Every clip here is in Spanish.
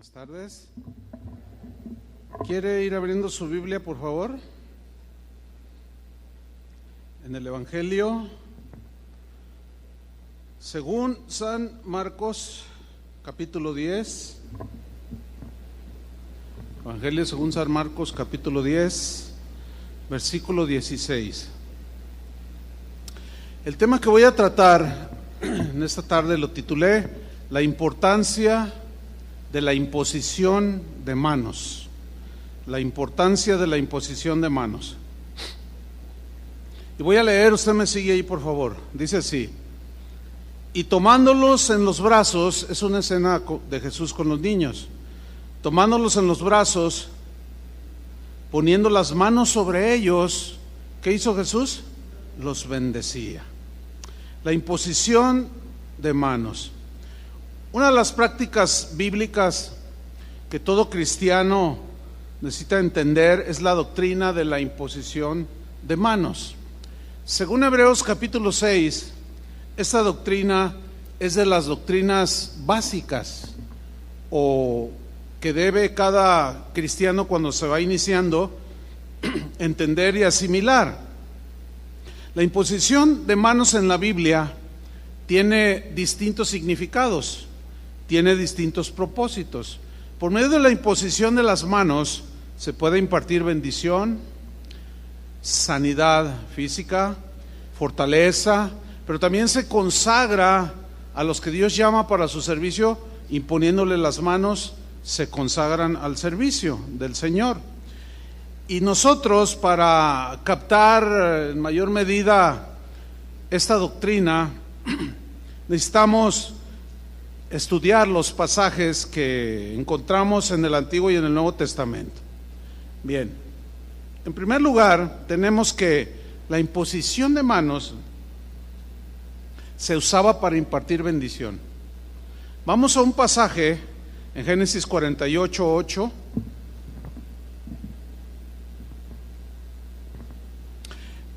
Buenas tardes. ¿Quiere ir abriendo su Biblia, por favor? En el Evangelio según San Marcos, capítulo 10. Evangelio según San Marcos, capítulo 10, versículo 16. El tema que voy a tratar en esta tarde lo titulé La importancia de la imposición de manos. La importancia de la imposición de manos. Y voy a leer, usted me sigue ahí por favor. Dice así: y tomándolos en los brazos, es una escena de Jesús con los niños, tomándolos en los brazos, poniendo las manos sobre ellos, ¿qué hizo Jesús? Los bendecía. La imposición de manos. Una de las prácticas bíblicas que todo cristiano necesita entender es la doctrina de la imposición de manos. Según Hebreos capítulo 6, esta doctrina es de las doctrinas básicas o que debe cada cristiano cuando se va iniciando entender y asimilar. La imposición de manos en la Biblia tiene distintos significados, tiene distintos propósitos. Por medio de la imposición de las manos se puede impartir bendición, sanidad física, fortaleza, pero también se consagra a los que Dios llama para su servicio, imponiéndole las manos, se consagran al servicio del Señor. Y nosotros, para captar en mayor medida esta doctrina, necesitamos estudiar los pasajes que encontramos en el Antiguo y en el Nuevo Testamento. Bien, en primer lugar, tenemos que la imposición de manos se usaba para impartir bendición. Vamos a un pasaje en Génesis 48:8.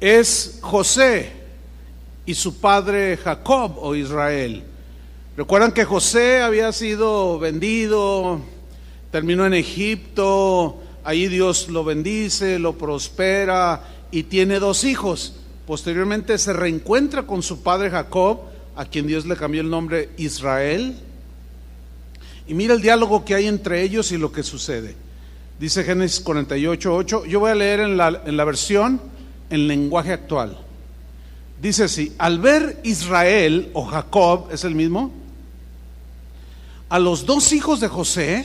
Es José y su padre Jacob o Israel. Recuerdan que José había sido vendido, terminó en Egipto, ahí Dios lo bendice, lo prospera y tiene 2 hijos. Posteriormente se reencuentra con su padre Jacob, a quien Dios le cambió el nombre Israel. Y mira el diálogo que hay entre ellos y lo que sucede. Dice Génesis 48:8. Yo voy a leer en la versión en lenguaje actual. Dice así: al ver Israel o Jacob, ¿es el mismo? A los 2 hijos de José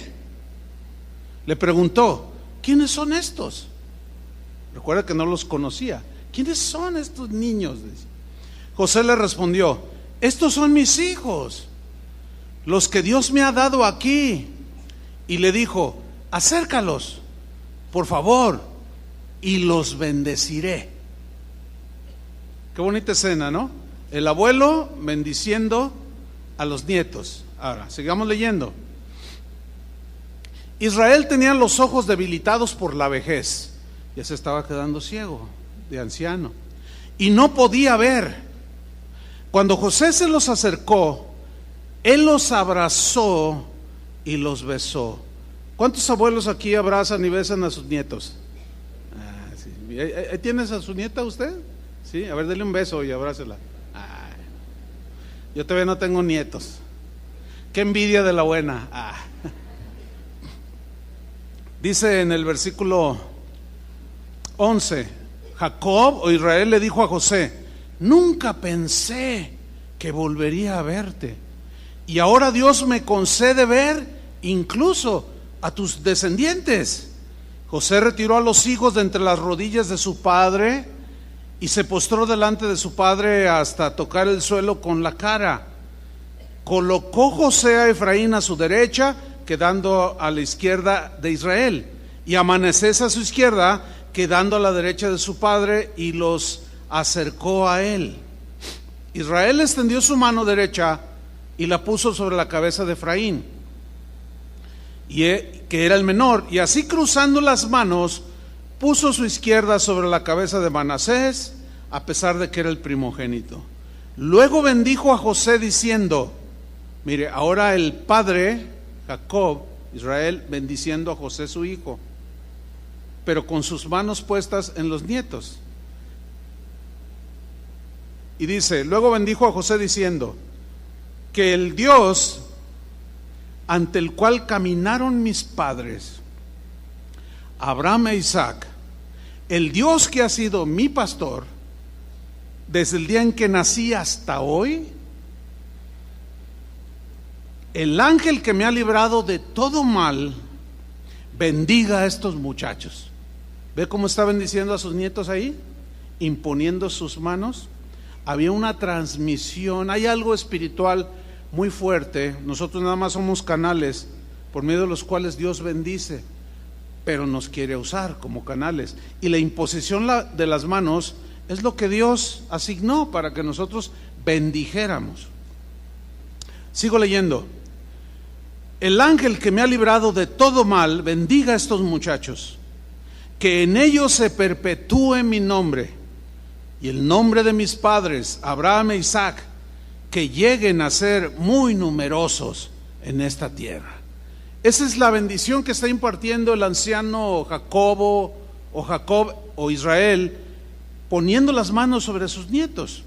le preguntó: ¿quiénes son estos? Recuerda que no los conocía. ¿Quiénes son estos niños? José le respondió: estos son mis hijos, los que Dios me ha dado aquí. Y le dijo: acércalos, por favor, y los bendeciré. Qué bonita escena, ¿no? El abuelo bendiciendo a los nietos. Ahora, sigamos leyendo. Israel tenía los ojos debilitados por la vejez, ya se estaba quedando ciego, de anciano, y no podía ver. Cuando José se los acercó, él los abrazó y los besó. ¿Cuántos abuelos aquí abrazan y besan a sus nietos? Sí. ¿Ahí tienes a su nieta usted? Sí, a ver, dele un beso y abrázela. Yo todavía no tengo nietos. Qué envidia de la buena. Dice en el versículo 11: Jacob o Israel le dijo a José: nunca pensé que volvería a verte, y ahora Dios me concede ver incluso a tus descendientes. José retiró a los hijos de entre las rodillas de su padre y se postró delante de su padre hasta tocar el suelo con la cara. Colocó José a Efraín a su derecha, quedando a la izquierda de Israel, y a Manasés a su izquierda, quedando a la derecha de su padre, y los acercó a él. Israel extendió su mano derecha y la puso sobre la cabeza de Efraín, que era el menor, y así cruzando las manos puso su izquierda sobre la cabeza de Manasés, a pesar de que era el primogénito. Luego bendijo a José diciendo: mire, ahora el padre Jacob Israel, bendiciendo a José su hijo, pero con sus manos puestas en los nietos. Y dice, luego bendijo a José diciendo, que el Dios ante el cual caminaron mis padres, Abraham e Isaac, el Dios que ha sido mi pastor desde el día en que nací hasta hoy, el ángel que me ha librado de todo mal, bendiga a estos muchachos. ¿Ve cómo está bendiciendo a sus nietos ahí? Imponiendo sus manos. Había una transmisión, hay algo espiritual muy fuerte. Nosotros nada más somos canales por medio de los cuales Dios bendice, pero nos quiere usar como canales. Y la imposición de las manos es lo que Dios asignó para que nosotros bendijéramos. Sigo leyendo. El ángel que me ha librado de todo mal, bendiga a estos muchachos, que en ellos se perpetúe mi nombre y el nombre de mis padres, Abraham e Isaac, que lleguen a ser muy numerosos en esta tierra. Esa es la bendición que está impartiendo el anciano Jacob o Israel, poniendo las manos sobre sus nietos.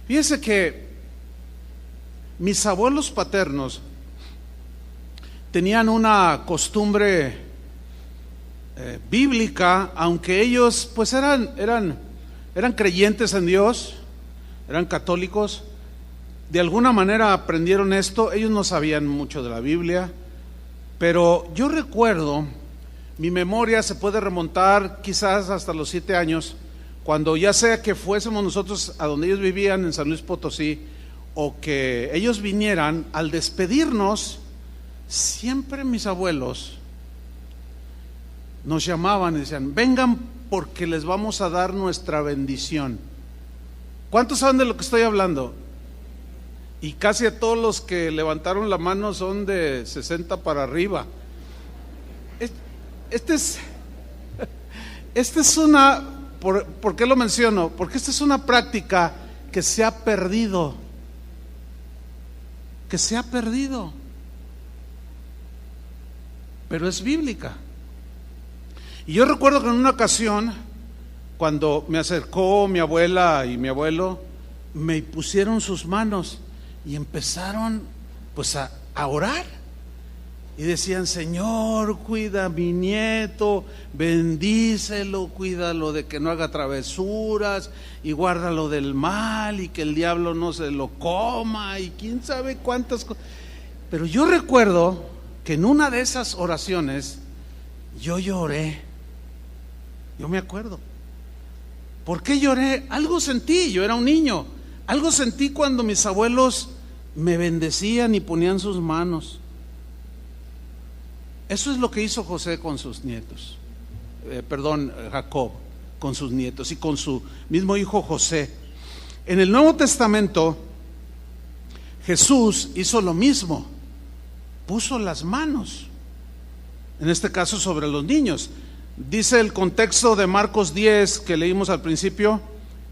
Fíjense que mis abuelos paternos tenían una costumbre bíblica, aunque ellos pues eran creyentes en Dios, eran católicos. De alguna manera aprendieron esto. Ellos no sabían mucho de la Biblia, pero yo recuerdo, mi memoria se puede remontar quizás hasta los 7 años, cuando ya sea que fuésemos nosotros a donde ellos vivían en San Luis Potosí, o que ellos vinieran, al despedirnos, siempre mis abuelos nos llamaban y decían, vengan porque les vamos a dar nuestra bendición. ¿Cuántos saben de lo que estoy hablando? Y casi a todos los que levantaron la mano son de 60 para arriba. ¿Por qué lo menciono? Porque esta es una práctica que se ha perdido. Pero es bíblica. Y yo recuerdo que en una ocasión, cuando me acercó mi abuela y mi abuelo, me pusieron sus manos y empezaron pues a orar y decían, Señor, cuida a mi nieto, bendícelo, cuídalo de que no haga travesuras y guárdalo del mal y que el diablo no se lo coma y quién sabe cuántas cosas. Pero yo recuerdo que en una de esas oraciones yo lloré. Yo me acuerdo. ¿Por qué lloré? Algo sentí, yo era un niño. Algo sentí cuando mis abuelos me bendecían y ponían sus manos. Eso es lo que hizo José con sus nietos. Jacob con sus nietos y con su mismo hijo José. En el Nuevo Testamento, Jesús hizo lo mismo. Puso las manos, en este caso sobre los niños. Dice el contexto de Marcos 10 que leímos al principio,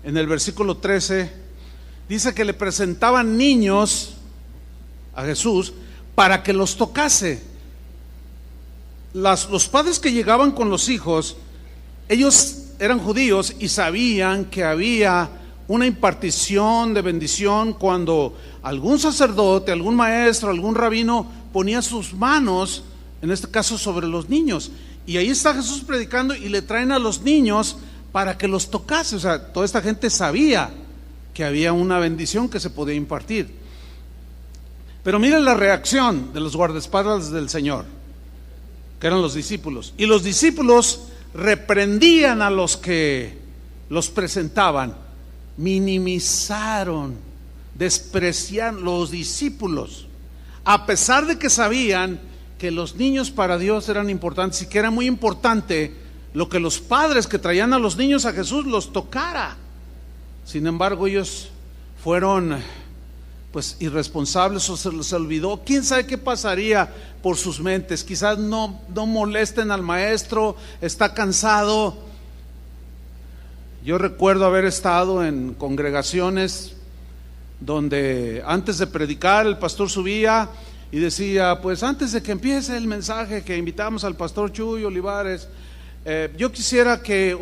en el versículo 13, dice que le presentaban niños a Jesús para que los tocase. Los padres que llegaban con los hijos, ellos eran judíos y sabían que había una impartición de bendición cuando algún sacerdote, algún maestro, algún rabino ponía sus manos, en este caso sobre los niños. Y ahí está Jesús predicando y le traen a los niños para que los tocase. O sea, toda esta gente sabía que había una bendición que se podía impartir. Pero miren la reacción de los guardaespaldas del Señor, que eran los discípulos. Y los discípulos reprendían a los que los presentaban, minimizaron, despreciaron los discípulos, a pesar de que sabían que los niños para Dios eran importantes y que era muy importante lo que los padres que traían a los niños a Jesús los tocara. Sin embargo, ellos fueron pues irresponsables, o se les olvidó. Quién sabe qué pasaría por sus mentes. Quizás no molesten al maestro, está cansado. Yo recuerdo haber estado en congregaciones donde antes de predicar el pastor subía y decía, pues antes de que empiece el mensaje que invitamos al pastor Chuy Olivares, yo quisiera que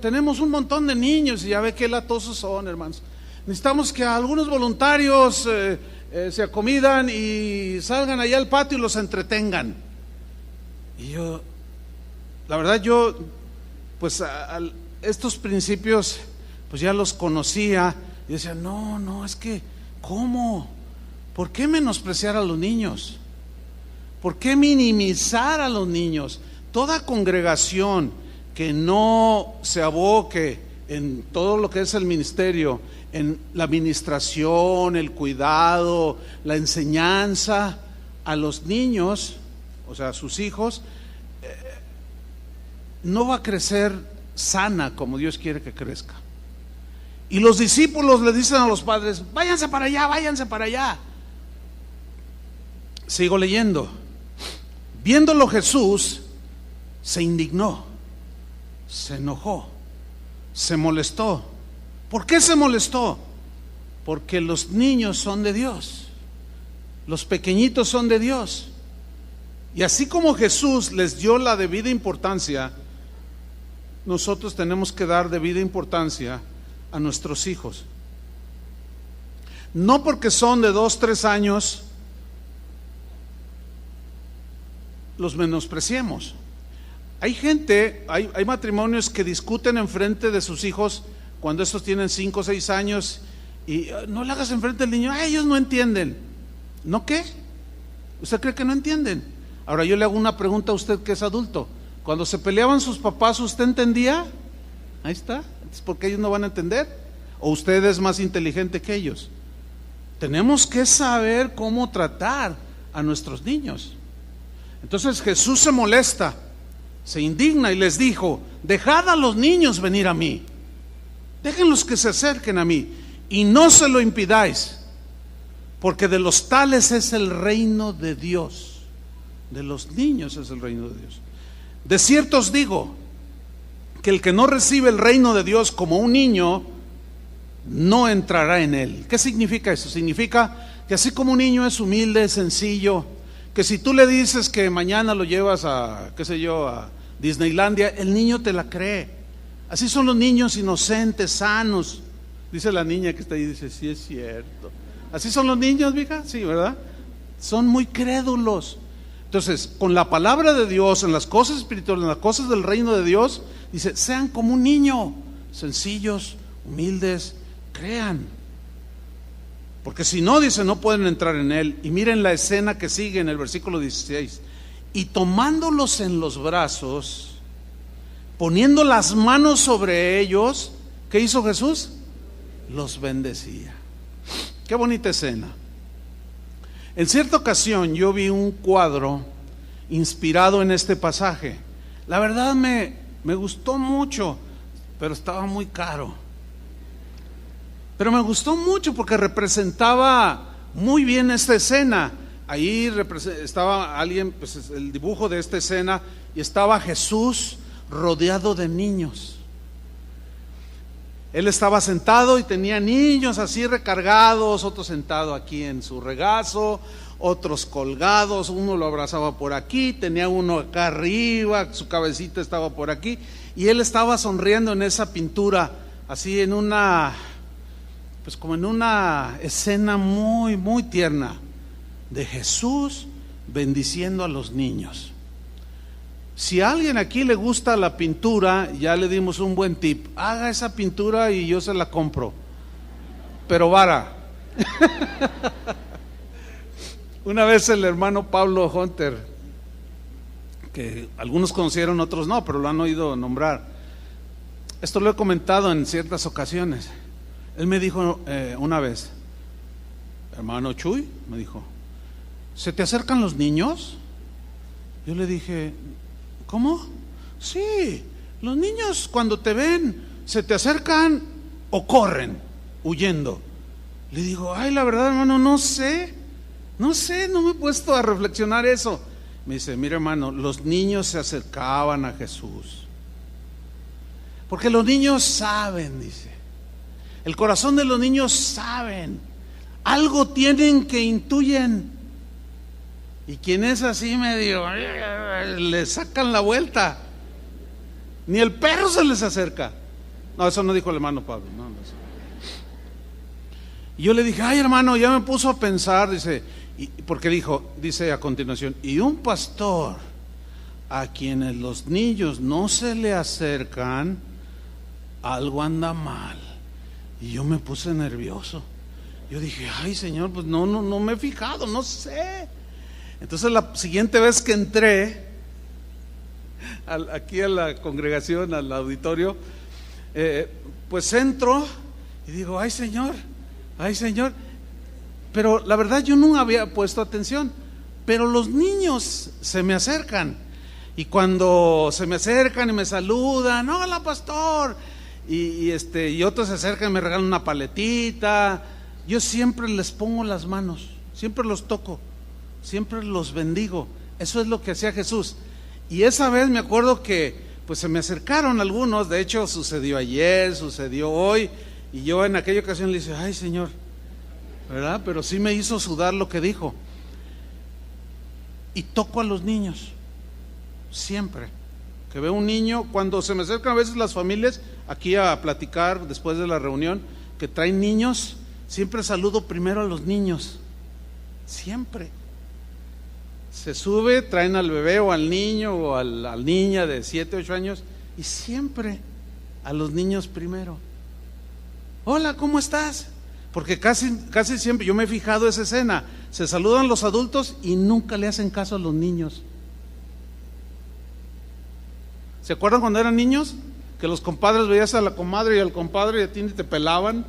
tenemos un montón de niños y ya ve qué latosos son, hermanos. Necesitamos que algunos voluntarios se acomidan y salgan allá al patio y los entretengan. Y yo, la verdad, pues estos principios pues ya los conocía y decía, no, es que, ¿cómo? ¿Por qué menospreciar a los niños? ¿Por qué minimizar a los niños? Toda congregación que no se aboque en todo lo que es el ministerio, en la administración, el cuidado, la enseñanza a los niños, o sea, a sus hijos, no va a crecer sana como Dios quiere que crezca. Y los discípulos le dicen a los padres, váyanse para allá, váyanse para allá. Sigo leyendo. Viéndolo Jesús, se indignó, se enojó, se molestó. ¿Por qué se molestó? Porque los niños son de Dios, los pequeñitos son de Dios. Y así como Jesús les dio la debida importancia, nosotros tenemos que dar debida importancia a nuestros hijos. No porque son de 2, 3 años los menospreciemos. Hay gente, hay matrimonios que discuten enfrente de sus hijos cuando estos tienen 5 o 6 años y no le hagas enfrente del niño, ellos no entienden. ¿No qué? ¿Usted cree que no entienden? Ahora yo le hago una pregunta a usted que es adulto. Cuando se peleaban sus papás, ¿usted entendía? Ahí está. ¿Es porque ellos no van a entender? ¿O usted es más inteligente que ellos? Tenemos que saber cómo tratar a nuestros niños. Entonces Jesús se molesta, se indigna y les dijo, dejad a los niños venir a mí, déjenlos que se acerquen a mí y no se lo impidáis, porque de los tales es el reino de Dios. De los niños es el reino de Dios. De cierto os digo que el que no recibe el reino de Dios como un niño no entrará en él. ¿Qué significa eso? Significa que así como un niño es humilde, sencillo, que si tú le dices que mañana lo llevas a, qué sé yo, a Disneylandia, el niño te la cree. Así son los niños inocentes, sanos. Dice la niña que está ahí, dice, sí es cierto. Así son los niños, mija, sí, ¿verdad? Son muy crédulos. Entonces, con la palabra de Dios, en las cosas espirituales, en las cosas del reino de Dios, dice, sean como un niño, sencillos, humildes, crean. Porque si no, dice, no pueden entrar en él. Y miren la escena que sigue en el versículo 16. Y tomándolos en los brazos, poniendo las manos sobre ellos, ¿qué hizo Jesús? Los bendecía. Qué bonita escena. En cierta ocasión yo vi un cuadro inspirado en este pasaje. La verdad me gustó mucho, pero estaba muy caro. Pero me gustó mucho porque representaba muy bien esta escena. Ahí estaba alguien, pues el dibujo de esta escena, y estaba Jesús rodeado de niños. Él estaba sentado y tenía niños así recargados, otro sentado aquí en su regazo, otros colgados, uno lo abrazaba por aquí, tenía uno acá arriba, su cabecita estaba por aquí, y él estaba sonriendo en esa pintura, así en una, pues como en una escena muy, muy tierna de Jesús bendiciendo a los niños. Si a alguien aquí le gusta la pintura, ya le dimos un buen tip. Haga esa pintura y yo se la compro, pero vara. Una vez el hermano Pablo Hunter, que algunos conocieron, otros no, pero lo han oído nombrar. Esto lo he comentado en ciertas ocasiones. Él me dijo una vez, hermano Chuy, me dijo, ¿se te acercan los niños? Yo le dije, ¿cómo? Sí, los niños cuando te ven se te acercan o corren huyendo. Le digo, ay, la verdad, hermano, no sé, no me he puesto a reflexionar eso. Me dice, mira, hermano, los niños se acercaban a Jesús porque los niños saben, dice, el corazón de los niños saben, algo tienen que intuyen. Y quien es así medio, le sacan la vuelta. Ni el perro se les acerca. No, eso no dijo el hermano Pablo. No. Y yo le dije, ay hermano, ya me puso a pensar, dice, porque dice a continuación, y un pastor a quienes los niños no se le acercan, algo anda mal. Y yo me puse nervioso. Yo dije, ay Señor, pues no me he fijado, no sé. Entonces la siguiente vez que entré aquí a la congregación, al auditorio, pues entro y digo, ay Señor, pero la verdad yo no había puesto atención, pero los niños se me acercan, y cuando se me acercan y me saludan, hola pastor, y otros se acercan y me regalan una paletita, yo siempre les pongo las manos, siempre los toco, siempre los bendigo. Eso es lo que hacía Jesús. Y esa vez me acuerdo que pues se me acercaron algunos, de hecho sucedió ayer, sucedió hoy, y yo en aquella ocasión le dije, ay Señor, ¿verdad? Pero sí me hizo sudar lo que dijo. Y toco a los niños, siempre que veo un niño, cuando se me acercan a veces las familias aquí a platicar después de la reunión, que traen niños, siempre saludo primero a los niños, siempre. Se sube, traen al bebé o al niño o a la niña de 7, 8 años, y siempre a los niños primero. Hola, ¿cómo estás? Porque casi siempre, yo me he fijado esa escena, se saludan los adultos y nunca le hacen caso a los niños. ¿Se acuerdan cuando eran niños? Que los compadres veías a la comadre y al compadre y a ti ni te pelaban.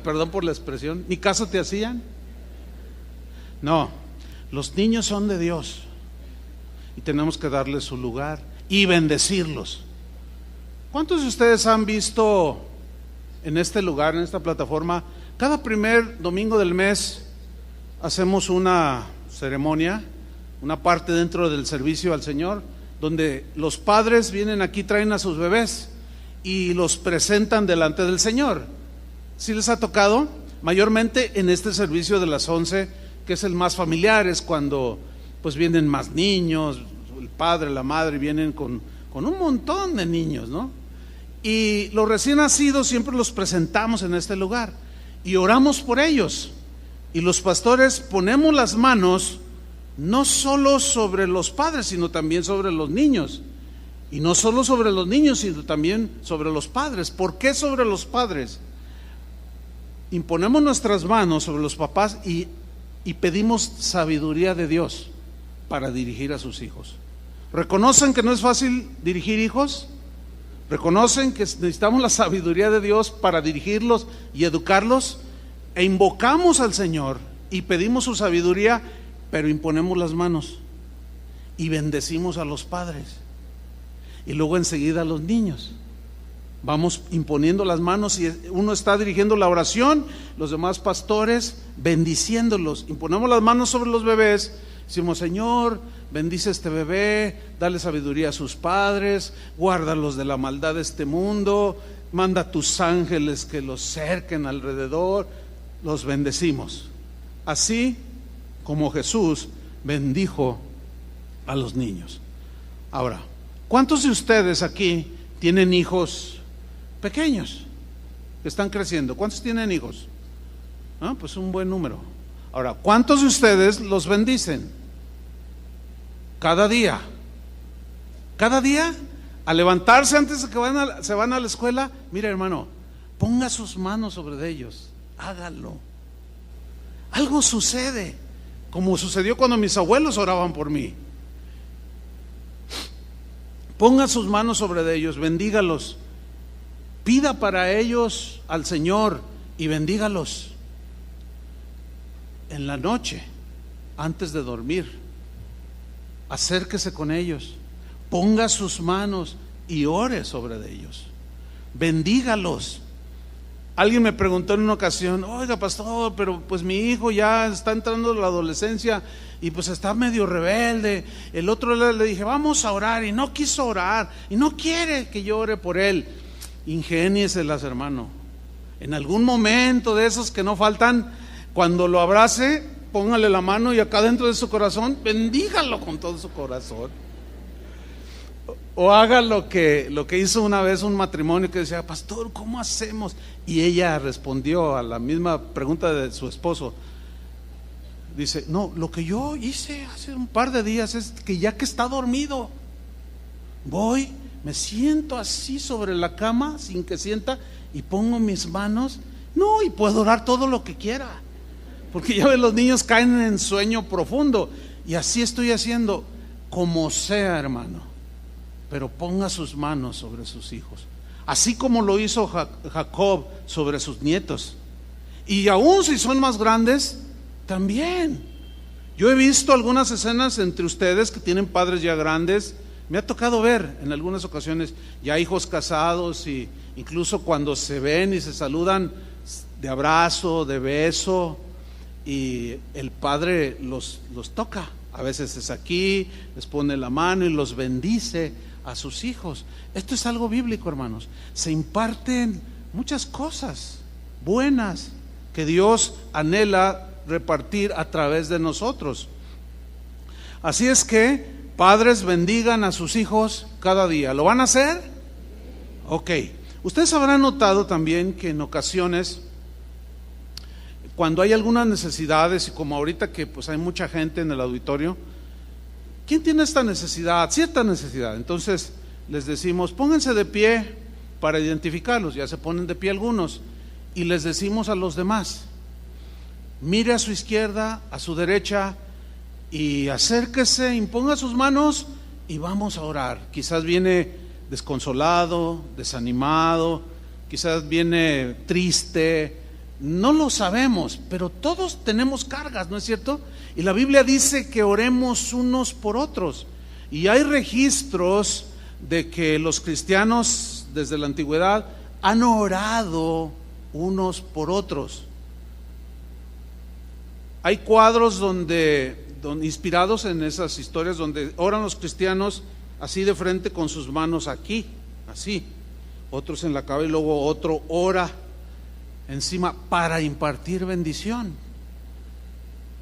Perdón por la expresión, ni caso te hacían. No, los niños son de Dios y tenemos que darles su lugar y bendecirlos. ¿Cuántos de ustedes han visto en este lugar, en esta plataforma, cada primer domingo del mes hacemos una ceremonia, una parte dentro del servicio al Señor, donde los padres vienen aquí, traen a sus bebés y los presentan delante del Señor? ¿Sí les ha tocado? Mayormente en este servicio de las 11, que es el más familiar, es cuando pues vienen más niños, el padre, la madre vienen con un montón de niños, ¿no? Y los recién nacidos siempre los presentamos en este lugar y oramos por ellos, y los pastores ponemos las manos no solo sobre los padres, sino también sobre los niños, y no solo sobre los niños, sino también sobre los padres. ¿Por qué sobre los padres? Imponemos nuestras manos sobre los papás y pedimos sabiduría de Dios para dirigir a sus hijos. ¿Reconocen que no es fácil dirigir hijos? ¿Reconocen que necesitamos la sabiduría de Dios para dirigirlos y educarlos? E invocamos al Señor y pedimos su sabiduría, pero imponemos las manos y bendecimos a los padres, y luego enseguida a los niños. Vamos imponiendo las manos y uno está dirigiendo la oración, los demás pastores bendiciéndolos. Imponemos las manos sobre los bebés, decimos: Señor, bendice a este bebé, dale sabiduría a sus padres, guárdalos de la maldad de este mundo, manda a tus ángeles que los cerquen alrededor. Los bendecimos, así como Jesús bendijo a los niños. Ahora, ¿cuántos de ustedes aquí tienen hijos pequeños que están creciendo? ¿Cuántos tienen hijos? Pues un buen número. Ahora, ¿cuántos de ustedes los bendicen? Cada día. Cada día, al levantarse antes de que se van a la escuela, mira hermano, ponga sus manos sobre ellos, hágalo. Algo sucede, como sucedió cuando mis abuelos oraban por mí. Ponga sus manos sobre ellos, bendígalos, pida para ellos al Señor y bendígalos. En la noche, antes de dormir, acérquese con ellos, ponga sus manos y ore sobre ellos, bendígalos. Alguien me preguntó en una ocasión: oiga pastor, pero pues mi hijo ya está entrando en la adolescencia y pues está medio rebelde. El otro le dije: vamos a orar, y no quiso orar y no quiere que yo ore por él. Ingénieselas, hermano. En algún momento de esos que no faltan, cuando lo abrace, póngale la mano y acá dentro de su corazón, bendígalo con todo su corazón. O haga lo que hizo una vez un matrimonio que decía, pastor, ¿cómo hacemos? Y ella respondió a la misma pregunta de su esposo. Dice, no, lo que yo hice hace un par de días es que ya que está dormido, voy, me siento así sobre la cama sin que sienta y pongo mis manos, no, y puedo orar todo lo que quiera, porque ya ves, los niños caen en sueño profundo, y así estoy haciendo, como sea, hermano, pero ponga sus manos sobre sus hijos, así como lo hizo Jacob sobre sus nietos, y aún si son más grandes, también. Yo he visto algunas escenas entre ustedes que tienen padres ya grandes. Me ha tocado ver en algunas ocasiones ya hijos casados, y incluso cuando se ven y se saludan de abrazo, de beso, y el padre los toca. A veces es aquí, les pone la mano y los bendice a sus hijos. Esto es algo bíblico, hermanos. Se imparten muchas cosas buenas que Dios anhela repartir a través de nosotros. Así es que, padres, bendigan a sus hijos cada día. ¿Lo van a hacer? Ok. Ustedes habrán notado también que en ocasiones, cuando hay algunas necesidades, y como ahorita que pues hay mucha gente en el auditorio, ¿quién tiene esta necesidad? Cierta necesidad. Entonces les decimos, pónganse de pie para identificarlos. Ya se ponen de pie algunos, y les decimos a los demás, mire a su izquierda, a su derecha, y acérquese, imponga sus manos y vamos a orar. Quizás viene desconsolado, desanimado, quizás viene triste, no lo sabemos, pero todos tenemos cargas, ¿no es cierto? Y la Biblia dice que oremos unos por otros, y hay registros de que los cristianos desde la antigüedad han orado unos por otros. Hay cuadros donde inspirados en esas historias, donde oran los cristianos así de frente con sus manos aquí, así, otros en la cabeza, y luego otro ora encima para impartir bendición.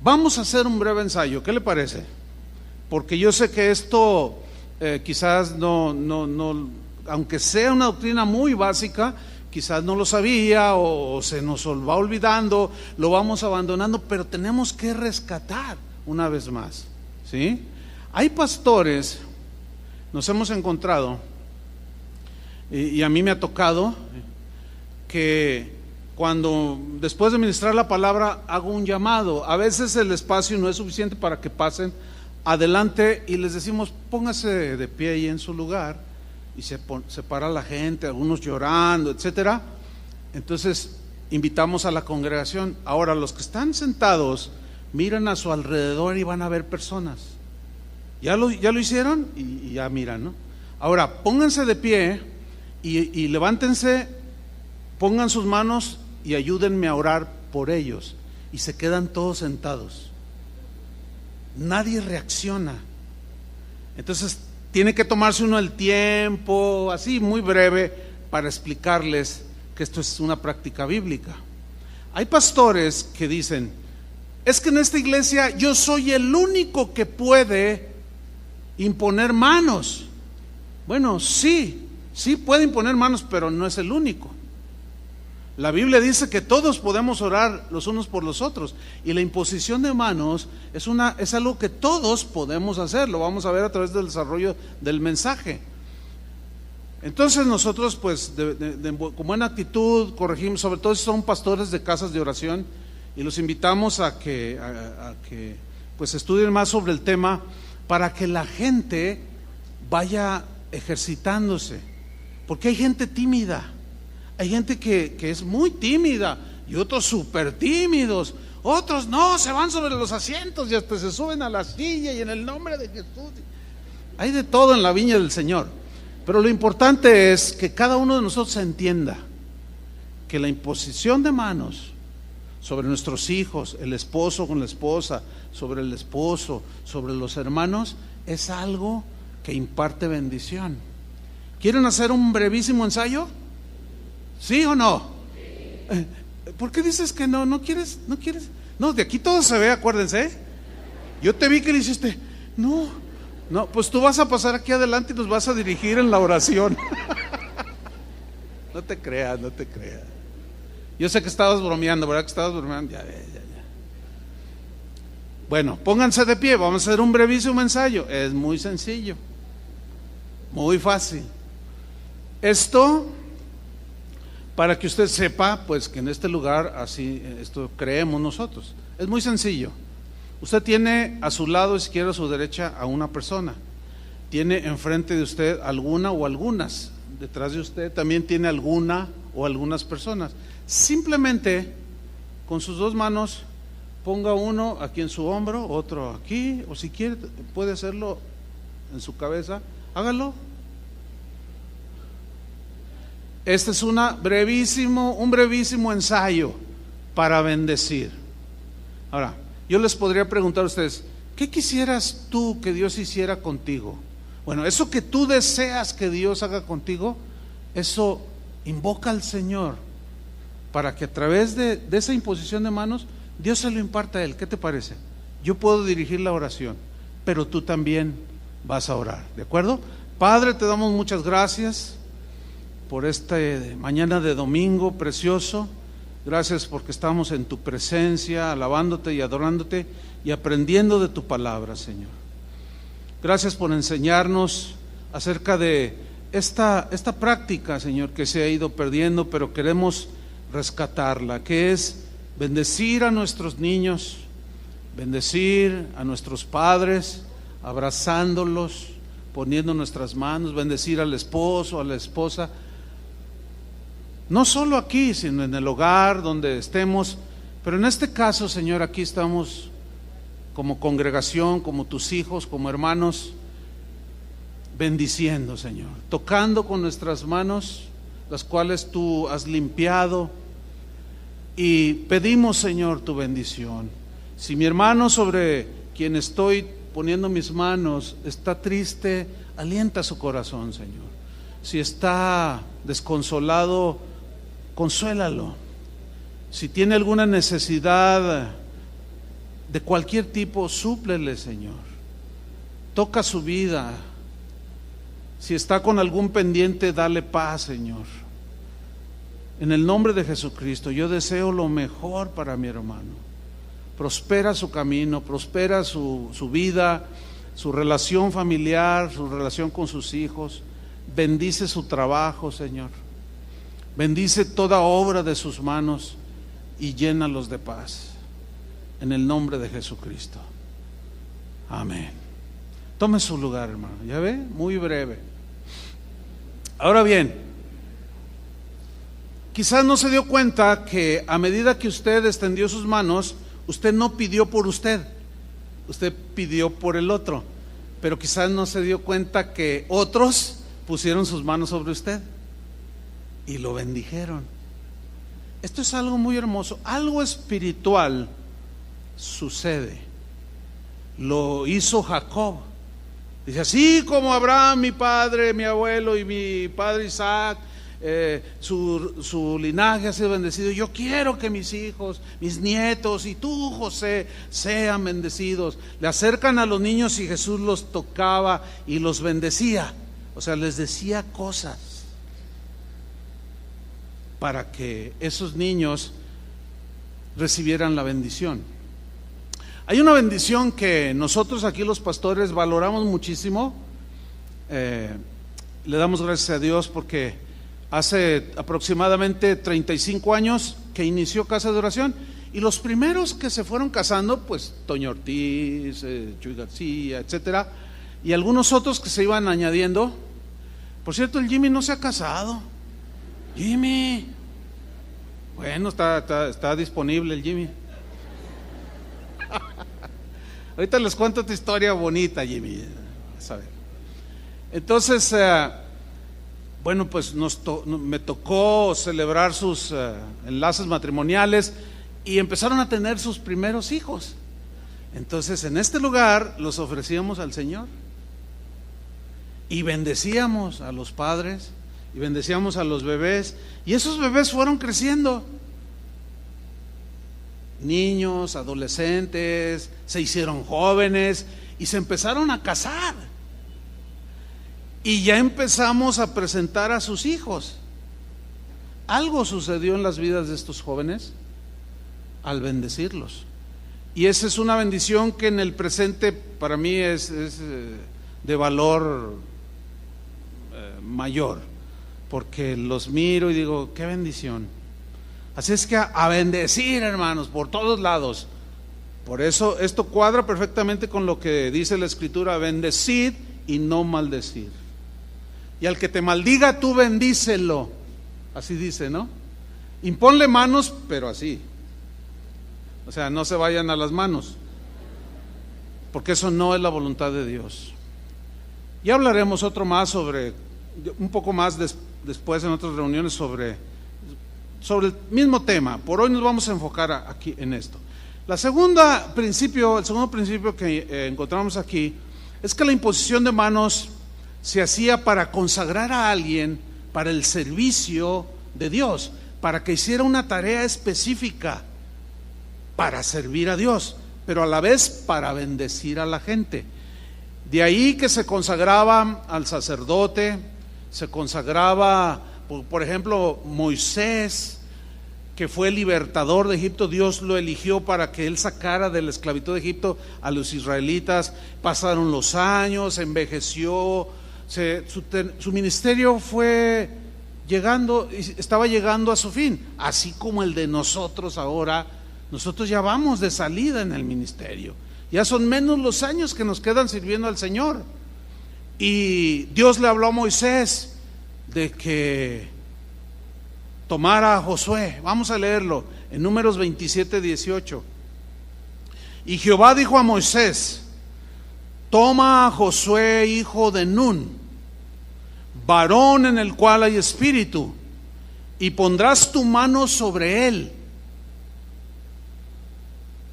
Vamos a hacer un breve ensayo, ¿qué le parece? Porque yo sé que esto quizás no, aunque sea una doctrina muy básica, quizás no lo sabía o se nos va olvidando, lo vamos abandonando, pero tenemos que rescatar una vez más, ¿sí? Hay pastores, nos hemos encontrado, y a mí me ha tocado, que cuando después de ministrar la palabra hago un llamado, a veces el espacio no es suficiente para que pasen adelante, y les decimos, póngase de pie ahí en su lugar, y se para la gente, algunos llorando, etcétera. Entonces invitamos a la congregación. Ahora los que están sentados miran a su alrededor y van a ver personas. ¿Ya lo hicieron? Y ya miran, ¿no? Ahora pónganse de pie y levántense, pongan sus manos y ayúdenme a orar por ellos. Y se quedan todos sentados. Nadie reacciona. Entonces tiene que tomarse uno el tiempo, así muy breve, para explicarles que esto es una práctica bíblica. Hay pastores que dicen, es que en esta iglesia yo soy el único que puede imponer manos. Bueno, sí puede imponer manos, pero no es el único. La Biblia dice que todos podemos orar los unos por los otros, y la imposición de manos es algo que todos podemos hacer. Lo vamos a ver a través del desarrollo del mensaje. Entonces nosotros pues con buena actitud corregimos, sobre todo si son pastores de casas de oración, y los invitamos a que pues estudien más sobre el tema, para que la gente vaya ejercitándose, porque hay gente tímida. Hay gente que es muy tímida, y otros súper tímidos, otros no, se van sobre los asientos y hasta se suben a la silla y en el nombre de Jesús. Hay de todo en la viña del Señor, pero lo importante es que cada uno de nosotros entienda que la imposición de manos sobre nuestros hijos, el esposo con la esposa, sobre el esposo, sobre los hermanos, es algo que imparte bendición. ¿Quieren hacer un brevísimo ensayo? ¿Sí o no? ¿Por qué dices que no? ¿No quieres? No, de aquí todo se ve, acuérdense. Yo te vi que le hiciste, no, pues tú vas a pasar aquí adelante y nos vas a dirigir en la oración. No te creas. Yo sé que estabas bromeando, ¿verdad? Que estabas bromeando. Ya. Bueno, pónganse de pie, vamos a hacer un brevísimo ensayo. Es muy sencillo, muy fácil. Esto, para que usted sepa, pues que en este lugar así, esto creemos nosotros. Es muy sencillo. Usted tiene a su lado izquierdo, a su derecha, a una persona. Tiene enfrente de usted alguna o algunas. Detrás de usted también tiene alguna o algunas personas. Simplemente con sus dos manos ponga uno aquí en su hombro, otro aquí, o si quiere puede hacerlo en su cabeza, hágalo. Este es un brevísimo ensayo para bendecir. Ahora, yo les podría preguntar a ustedes, ¿qué quisieras tú que Dios hiciera contigo? Bueno, eso que tú deseas que Dios haga contigo, eso invoca al Señor para que a través de esa imposición de manos Dios se lo imparta a Él. ¿Qué te parece? Yo puedo dirigir la oración, pero tú también vas a orar, ¿de acuerdo? Padre, te damos muchas gracias por esta mañana de domingo precioso. Gracias porque estamos en tu presencia, alabándote y adorándote y aprendiendo de tu palabra, Señor. Gracias por enseñarnos acerca de esta práctica, Señor, que se ha ido perdiendo, pero queremos rescatarla, que es bendecir a nuestros niños, bendecir a nuestros padres, abrazándolos, poniendo nuestras manos, bendecir al esposo, a la esposa. No solo aquí, sino en el hogar donde estemos, pero en este caso, Señor, aquí estamos como congregación, como tus hijos, como hermanos, bendiciendo, Señor, tocando con nuestras manos, las cuales tú has limpiado, y pedimos, Señor, tu bendición. Si mi hermano sobre quien estoy poniendo mis manos está triste, alienta su corazón, Señor. Si está desconsolado, consuélalo. Si tiene alguna necesidad de cualquier tipo, súplele, Señor. Toca su vida. Si está con algún pendiente, dale paz, Señor. En el nombre de Jesucristo, yo deseo lo mejor para mi hermano. Prospera su camino, prospera su vida, su relación familiar, su relación con sus hijos. Bendice su trabajo, Señor. Bendice toda obra de sus manos y llénalos de paz. En el nombre de Jesucristo. Amén. Tome su lugar, hermano. ¿Ya ve? Muy breve. Ahora bien, quizás no se dio cuenta que a medida que usted extendió sus manos, usted no pidió por usted, usted pidió por el otro. Pero quizás no se dio cuenta que otros pusieron sus manos sobre usted y lo bendijeron. Esto es algo muy hermoso, algo espiritual sucede. Lo hizo Jacob. Dice, así como Abraham, mi padre, mi abuelo y mi padre Isaac, su linaje ha sido bendecido, yo quiero que mis hijos, mis nietos y tú, José, sean bendecidos. Le acercan a los niños y Jesús los tocaba y los bendecía. O sea, les decía cosas para que esos niños recibieran la bendición. Hay una bendición que nosotros aquí los pastores valoramos muchísimo. Le damos gracias a Dios porque hace aproximadamente 35 años que inició Casa de Oración, y los primeros que se fueron casando, pues Toño Ortiz, Chuy García, etcétera, y algunos otros que se iban añadiendo. Por cierto, el Jimmy no se ha casado. Jimmy, bueno, está disponible el Jimmy. Ahorita les cuento tu historia bonita, Jimmy. A ver. Entonces, bueno, pues me tocó celebrar sus enlaces matrimoniales y empezaron a tener sus primeros hijos. Entonces, en este lugar los ofrecíamos al Señor y bendecíamos a los padres y bendecíamos a los bebés, y esos bebés fueron creciendo. niños, adolescentes, se hicieron jóvenes y se empezaron a casar. Y ya empezamos a presentar a sus hijos. Algo sucedió en las vidas de estos jóvenes al bendecirlos. Y esa es una bendición que en el presente para mí es de valor mayor, porque los miro y digo, qué bendición. Así es que a bendecir, hermanos, por todos lados. Por eso esto cuadra perfectamente con lo que dice la Escritura: bendecid y no maldecir. Y al que te maldiga, tú bendícelo. Así dice, ¿no? Imponle manos, pero así. O sea, no se vayan a las manos, porque eso no es la voluntad de Dios. Ya hablaremos otro más un poco más después en otras reuniones sobre el mismo tema. Por hoy nos vamos a enfocar aquí en esto. El segundo principio que encontramos aquí es que la imposición de manos se hacía para consagrar a alguien para el servicio de Dios, para que hiciera una tarea específica para servir a Dios, pero a la vez para bendecir a la gente. De ahí que se consagraba al sacerdote, se consagraba, por ejemplo, Moisés, que fue el libertador de Egipto. Dios lo eligió para que él sacara de la esclavitud de Egipto a los israelitas. Pasaron los años, envejeció, su ministerio estaba llegando a su fin, así como el de nosotros ahora. Nosotros ya vamos de salida en el ministerio, ya son menos los años que nos quedan sirviendo al Señor. Y Dios le habló a Moisés de que tomara a Josué. Vamos a leerlo en Números 27:18. Y Jehová dijo a Moisés: toma a Josué, hijo de Nun, varón en el cual hay espíritu, y pondrás tu mano sobre él,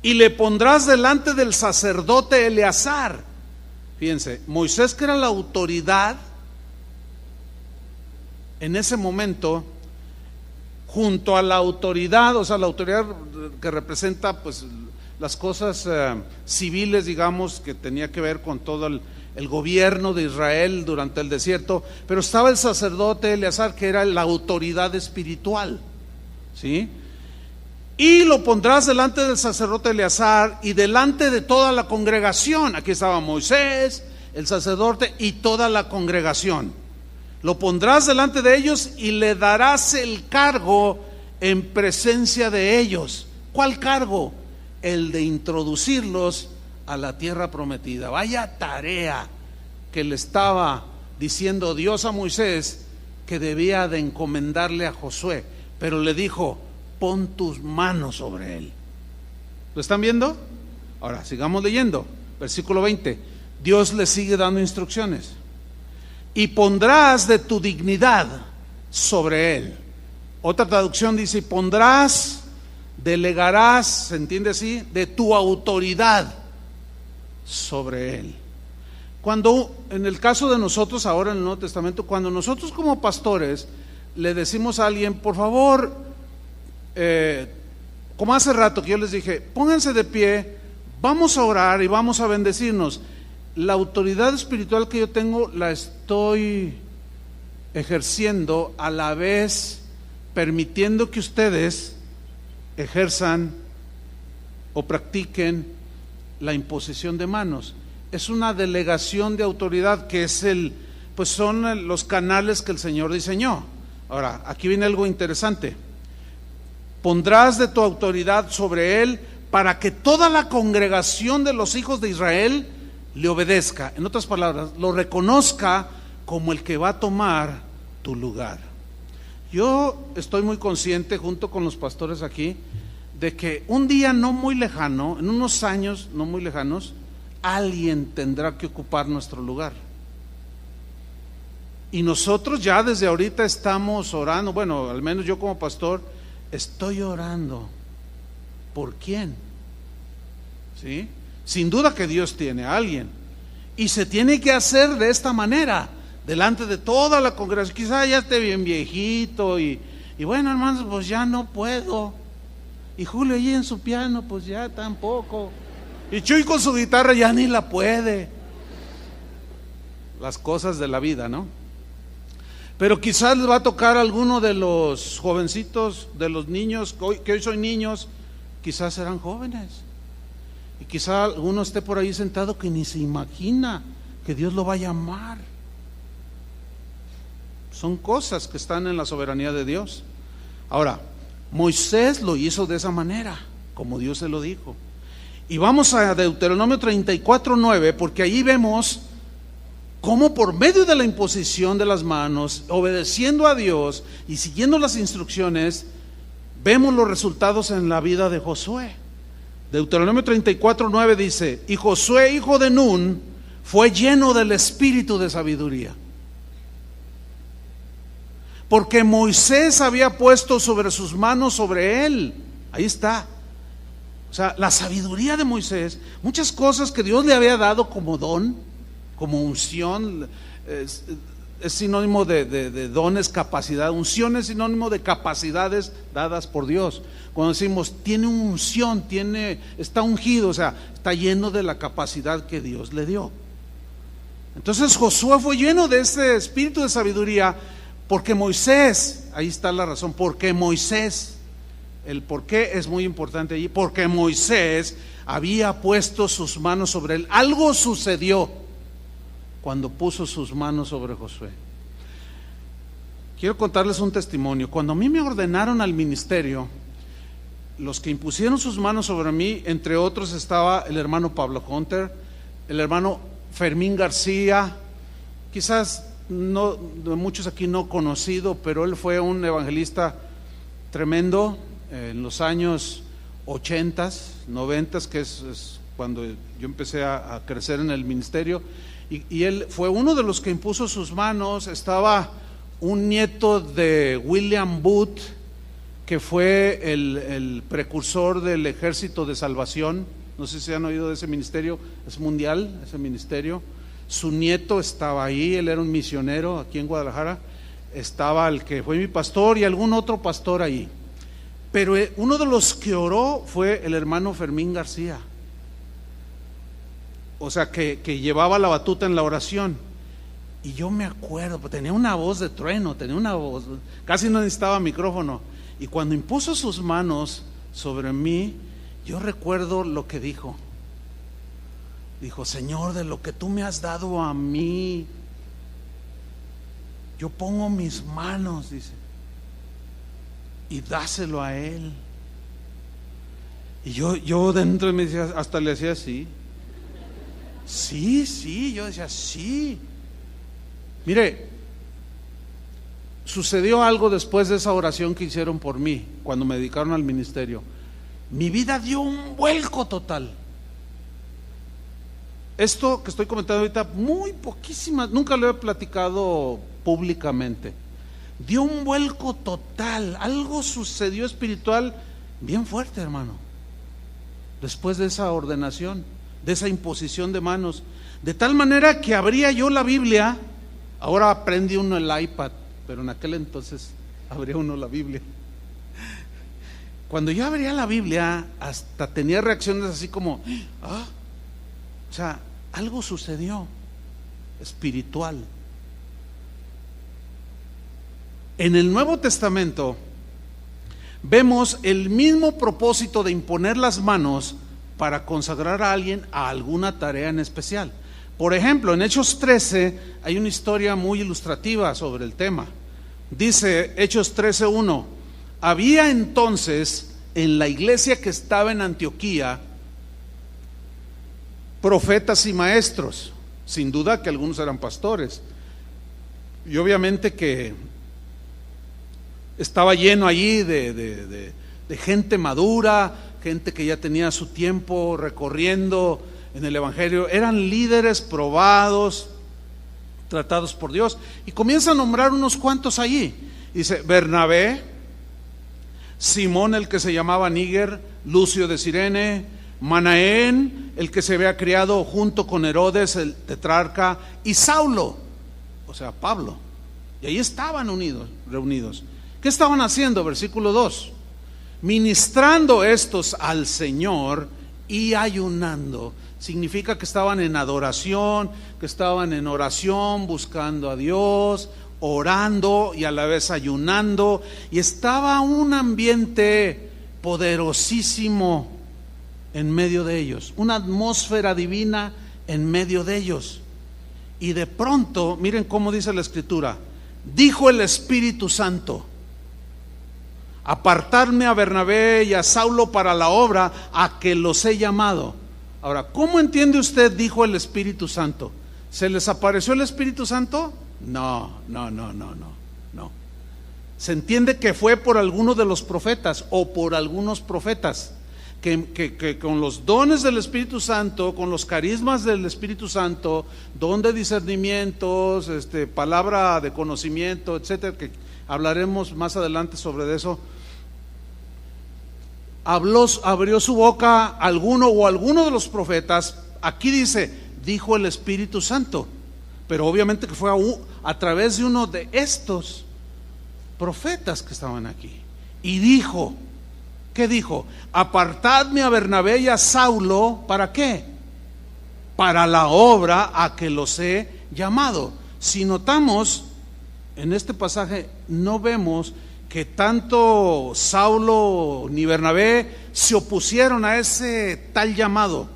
y le pondrás delante del sacerdote Eleazar. Fíjense, Moisés, que era la autoridad en ese momento, junto a la autoridad, o sea, la autoridad que representa pues las cosas civiles, digamos, que tenía que ver con todo el gobierno de Israel durante el desierto, pero estaba el sacerdote Eleazar, que era la autoridad espiritual, ¿sí? Y lo pondrás delante del sacerdote Eleazar y delante de toda la congregación. Aquí estaba Moisés, el sacerdote y toda la congregación. Lo pondrás delante de ellos y le darás el cargo en presencia de ellos. ¿Cuál cargo? El de introducirlos a la tierra prometida. Vaya tarea que le estaba diciendo Dios a Moisés que debía de encomendarle a Josué, pero le dijo: pon tus manos sobre él. ¿Lo están viendo? Ahora sigamos leyendo. Versículo 20. Dios le sigue dando instrucciones. Y pondrás de tu dignidad sobre él. Otra traducción dice: y pondrás, delegarás, ¿se entiende así? De tu autoridad sobre él. Cuando, en el caso de nosotros ahora en el Nuevo Testamento, cuando nosotros como pastores le decimos a alguien: por favor, como hace rato que yo les dije, pónganse de pie, vamos a orar y vamos a bendecirnos. La autoridad espiritual que yo tengo la estoy ejerciendo, a la vez permitiendo que ustedes ejerzan o practiquen la imposición de manos. Es una delegación de autoridad que es pues son los canales que el Señor diseñó. Ahora, aquí viene algo interesante. Pondrás de tu autoridad sobre él para que toda la congregación de los hijos de Israel le obedezca. En otras palabras, lo reconozca como el que va a tomar tu lugar. Yo estoy muy consciente, junto con los pastores aquí, de que un día no muy lejano, en unos años no muy lejanos, alguien tendrá que ocupar nuestro lugar. Y nosotros ya desde ahorita estamos orando. Bueno, al menos yo como pastor estoy orando. ¿Por quién? ¿Sí? Sin duda que Dios tiene a alguien, y se tiene que hacer de esta manera, delante de toda la congregación. Quizá ya esté bien viejito y bueno, hermanos, pues ya no puedo. Y Julio ahí en su piano, pues ya tampoco. Y Chuy con su guitarra ya ni la puede. Las cosas de la vida, ¿no? Pero quizás les va a tocar a alguno de los jovencitos, de los niños, que hoy son niños, quizás serán jóvenes. Y quizás alguno esté por ahí sentado que ni se imagina que Dios lo va a llamar. Son cosas que están en la soberanía de Dios. Ahora, Moisés lo hizo de esa manera, como Dios se lo dijo. Y vamos a Deuteronomio 34:9, porque ahí vemos cómo por medio de la imposición de las manos, obedeciendo a Dios y siguiendo las instrucciones, vemos los resultados en la vida de Josué. Deuteronomio 34:9 dice: y Josué, hijo de Nun, fue lleno del espíritu de sabiduría, porque Moisés había puesto sobre sus manos sobre él. Ahí está. O sea, la sabiduría de Moisés, muchas cosas que Dios le había dado como don, como unción, es sinónimo de dones, capacidad. Unción es sinónimo de capacidades dadas por Dios. Cuando decimos tiene unción, está ungido, o sea, está lleno de la capacidad que Dios le dio. Entonces Josué fue lleno de ese espíritu de sabiduría, porque Moisés, ahí está la razón, porque Moisés, el por qué es muy importante allí, porque Moisés había puesto sus manos sobre él. Algo sucedió cuando puso sus manos sobre Josué. Quiero contarles un testimonio. Cuando a mí me ordenaron al ministerio, los que impusieron sus manos sobre mí, entre otros estaba el hermano Pablo Hunter, el hermano Fermín García, quizás no, muchos aquí no conocido, pero él fue un evangelista tremendo en los años 80, 90, que es cuando yo empecé a crecer en el ministerio, y él fue uno de los que impuso sus manos. Estaba un nieto de William Booth, que fue el precursor del Ejército de Salvación. No sé si han oído de ese ministerio, es mundial ese ministerio. Su nieto estaba ahí, él era un misionero aquí en Guadalajara. Estaba el que fue mi pastor y algún otro pastor ahí. Pero uno de los que oró fue el hermano Fermín García. O sea, que llevaba la batuta en la oración. Y yo me acuerdo, pues tenía una voz de trueno, tenía una voz, casi no necesitaba micrófono. Y cuando impuso sus manos sobre mí, yo recuerdo lo que dijo. Dijo: Señor, de lo que tú me has dado a mí, yo pongo mis manos, dice, y dáselo a él. Y yo dentro de mí decía, hasta le hacía así. Sí, yo decía sí. Mire, sucedió algo después de esa oración que hicieron por mí, cuando me dedicaron al ministerio. Mi vida dio un vuelco total. Esto que estoy comentando ahorita, muy poquísimas, nunca lo he platicado públicamente. Dio un vuelco total, algo sucedió espiritual bien fuerte, hermano, después de esa ordenación, de esa imposición de manos, de tal manera que abría yo la Biblia. Ahora aprende uno el iPad, pero en aquel entonces abría uno la Biblia. Cuando yo abría la Biblia, hasta tenía reacciones así como, o sea, algo sucedió espiritual. En el Nuevo Testamento vemos el mismo propósito de imponer las manos para consagrar a alguien a alguna tarea en especial. Por ejemplo, en Hechos 13 hay una historia muy ilustrativa sobre el tema. Dice Hechos 13:1: había entonces en la iglesia que estaba en Antioquía profetas y maestros, sin duda que algunos eran pastores, y obviamente que estaba lleno allí de gente madura, gente que ya tenía su tiempo recorriendo en el evangelio. Eran líderes probados, tratados por Dios, y comienza a nombrar unos cuantos allí. Dice Bernabé, Simón el que se llamaba Níger, Lucio de Cirene, Manaén el que se había criado junto con Herodes el tetrarca, y Saulo, o sea Pablo. Y ahí estaban reunidos. ¿Qué estaban haciendo? Versículo 2: ministrando estos al Señor y ayunando. Significa que estaban en adoración, que estaban en oración, buscando a Dios, orando y a la vez ayunando. Y estaba un ambiente poderosísimo en medio de ellos, una atmósfera divina en medio de ellos. Y de pronto, miren cómo dice la Escritura, dijo el Espíritu Santo: apartarme a Bernabé y a Saulo para la obra a que los he llamado. Ahora, ¿cómo entiende usted? Dijo el Espíritu Santo. ¿Se les apareció el Espíritu Santo? No. Se entiende que fue por alguno de los profetas o por algunos profetas que con los dones del Espíritu Santo, con los carismas del Espíritu Santo, don de discernimientos, palabra de conocimiento, etcétera, que hablaremos más adelante sobre eso. Abrió su boca alguno de los profetas. Aquí dice, dijo el Espíritu Santo, pero obviamente que fue a través de uno de estos profetas que estaban aquí. Y dijo, ¿qué dijo? Apartadme a Bernabé y a Saulo, ¿para qué? Para la obra a que los he llamado. Si notamos, en este pasaje no vemos que tanto Saulo ni Bernabé se opusieron a ese tal llamado.